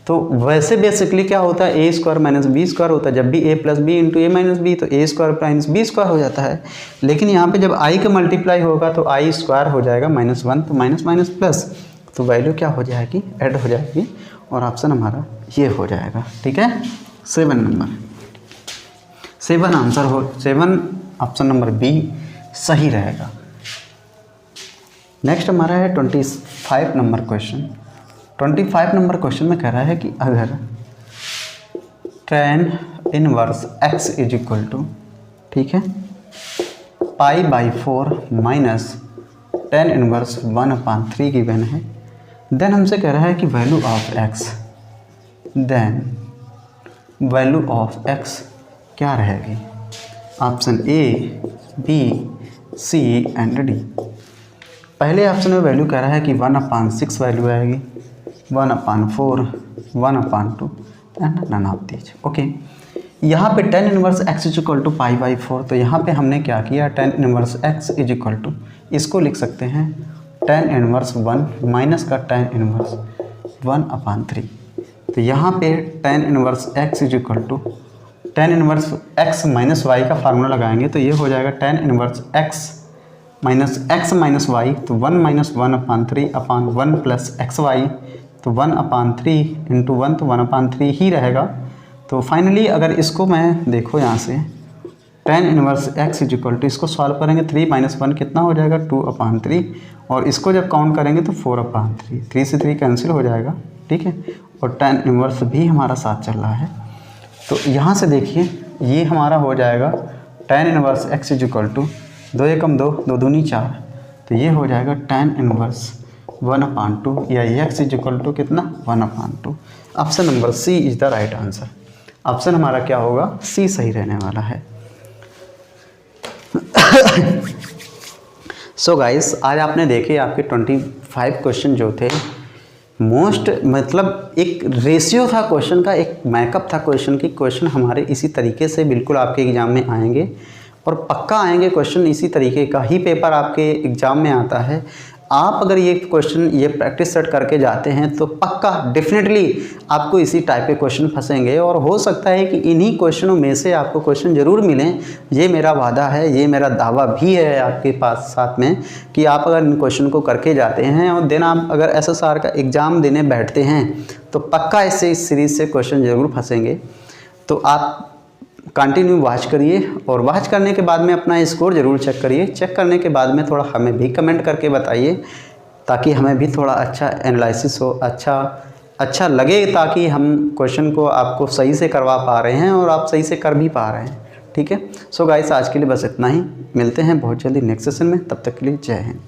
तो वैसे बेसिकली क्या होता है, A square minus B square होता है। जब भी a plus B into A minus B, तो A square minus B square हो जाता है। लेकिन यहाँ पे जब आई का मल्टीप्लाई होगा तो आई स्क्वायर हो जाएगा -1, तो माइनस माइनस प्लस, तो वैल्यू क्या हो जाएगी, ऐड हो जाएगी, और ऑप्शन हमारा ये हो जाएगा। ठीक है, 7 नंबर, 7 आंसर हो, 7 ऑप्शन नंबर बी सही रहेगा। नेक्स्ट हमारा है 25 नंबर क्वेश्चन। 25 नंबर क्वेश्चन में कह रहा है कि अगर tan inverse x is equal to, ठीक है, π/4 माइनस tan इनवर्स 1/3 गिवन है, देन हमसे कह रहा है कि value of x, then value of x क्या रहेगी, option A, B, C and D. पहले ऑप्शन में वैल्यू कह रहा है कि 1/6 वैल्यू आएगी, 1/4, 1/2 and none of these. Okay, यहाँ पे tan inverse x is equal to π/4, तो यहाँ पे हमने क्या किया, tan inverse x is equal to, इसको लिख सकते हैं tan इनवर्स 1 माइनस का tan इनवर्स 1/3। तो यहाँ पे tan inverse x is equal to, tan inverse x minus y का फार्मूला लगाएंगे तो ये हो जाएगा tan inverse x minus y, तो 1 माइनस 1/3 अपॉन 1 प्लस xy, तो 1/3 इंटू 1, तो 1/3 ही रहेगा। तो फाइनली अगर इसको मैं देखो यहाँ से tan inverse x is equal to, इसको सॉल्व करेंगे 3 माइनस 1 कितना हो जाएगा 2/3, और इसको जब काउंट करेंगे तो 4/3, 3 से 3 कैंसिल हो जाएगा, ठीक है, और tan इनवर्स भी हमारा साथ चल रहा है। तो यहाँ से देखिए ये हमारा हो जाएगा tan inverse x is equal to 2 एकम 2, 2 दूनी 4, तो ये हो जाएगा tan इनवर्स 1/2, या x इज इक्वल टू कितना 1/2। Option number C is the right answer. Option हमारा क्या होगा, सी सही रहने वाला है। सो गाइस, आज आपने देखे आपके 25 क्वेश्चन जो थे, मोस्ट मतलब एक रेशियो था क्वेश्चन का, एक मैकअप था क्वेश्चन की। क्वेश्चन हमारे इसी तरीके से बिल्कुल आपके एग्ज़ाम में आएंगे, और पक्का आएंगे क्वेश्चन, इसी तरीके का ही पेपर आपके एग्ज़ाम में आता है। आप अगर ये क्वेश्चन, ये प्रैक्टिस सेट करके जाते हैं तो पक्का डेफिनेटली आपको इसी टाइप के क्वेश्चन फंसेंगे, और हो सकता है कि इन्हीं क्वेश्चनों में से आपको क्वेश्चन ज़रूर मिलें। ये मेरा वादा है, ये मेरा दावा भी है आपके पास साथ में, कि आप अगर इन क्वेश्चन को करके जाते हैं और देन आप अगर SSR का एग्ज़ाम देने बैठते हैं तो पक्का इससे, इस सीरीज़ से क्वेश्चन ज़रूर फंसेंगे। तो आप कंटिन्यू वॉच करिए, और वॉच करने के बाद में अपना स्कोर ज़रूर चेक करिए। चेक करने के बाद में थोड़ा हमें भी कमेंट करके बताइए, ताकि हमें भी थोड़ा अच्छा एनालिसिस हो, अच्छा लगे, ताकि हम क्वेश्चन को आपको सही से करवा पा रहे हैं और आप सही से कर भी पा रहे हैं। ठीक है, सो गाइस, आज के लिए बस इतना ही। मिलते हैं बहुत जल्दी नेक्स्ट सेशन में, तब तक के लिए जय हिंद।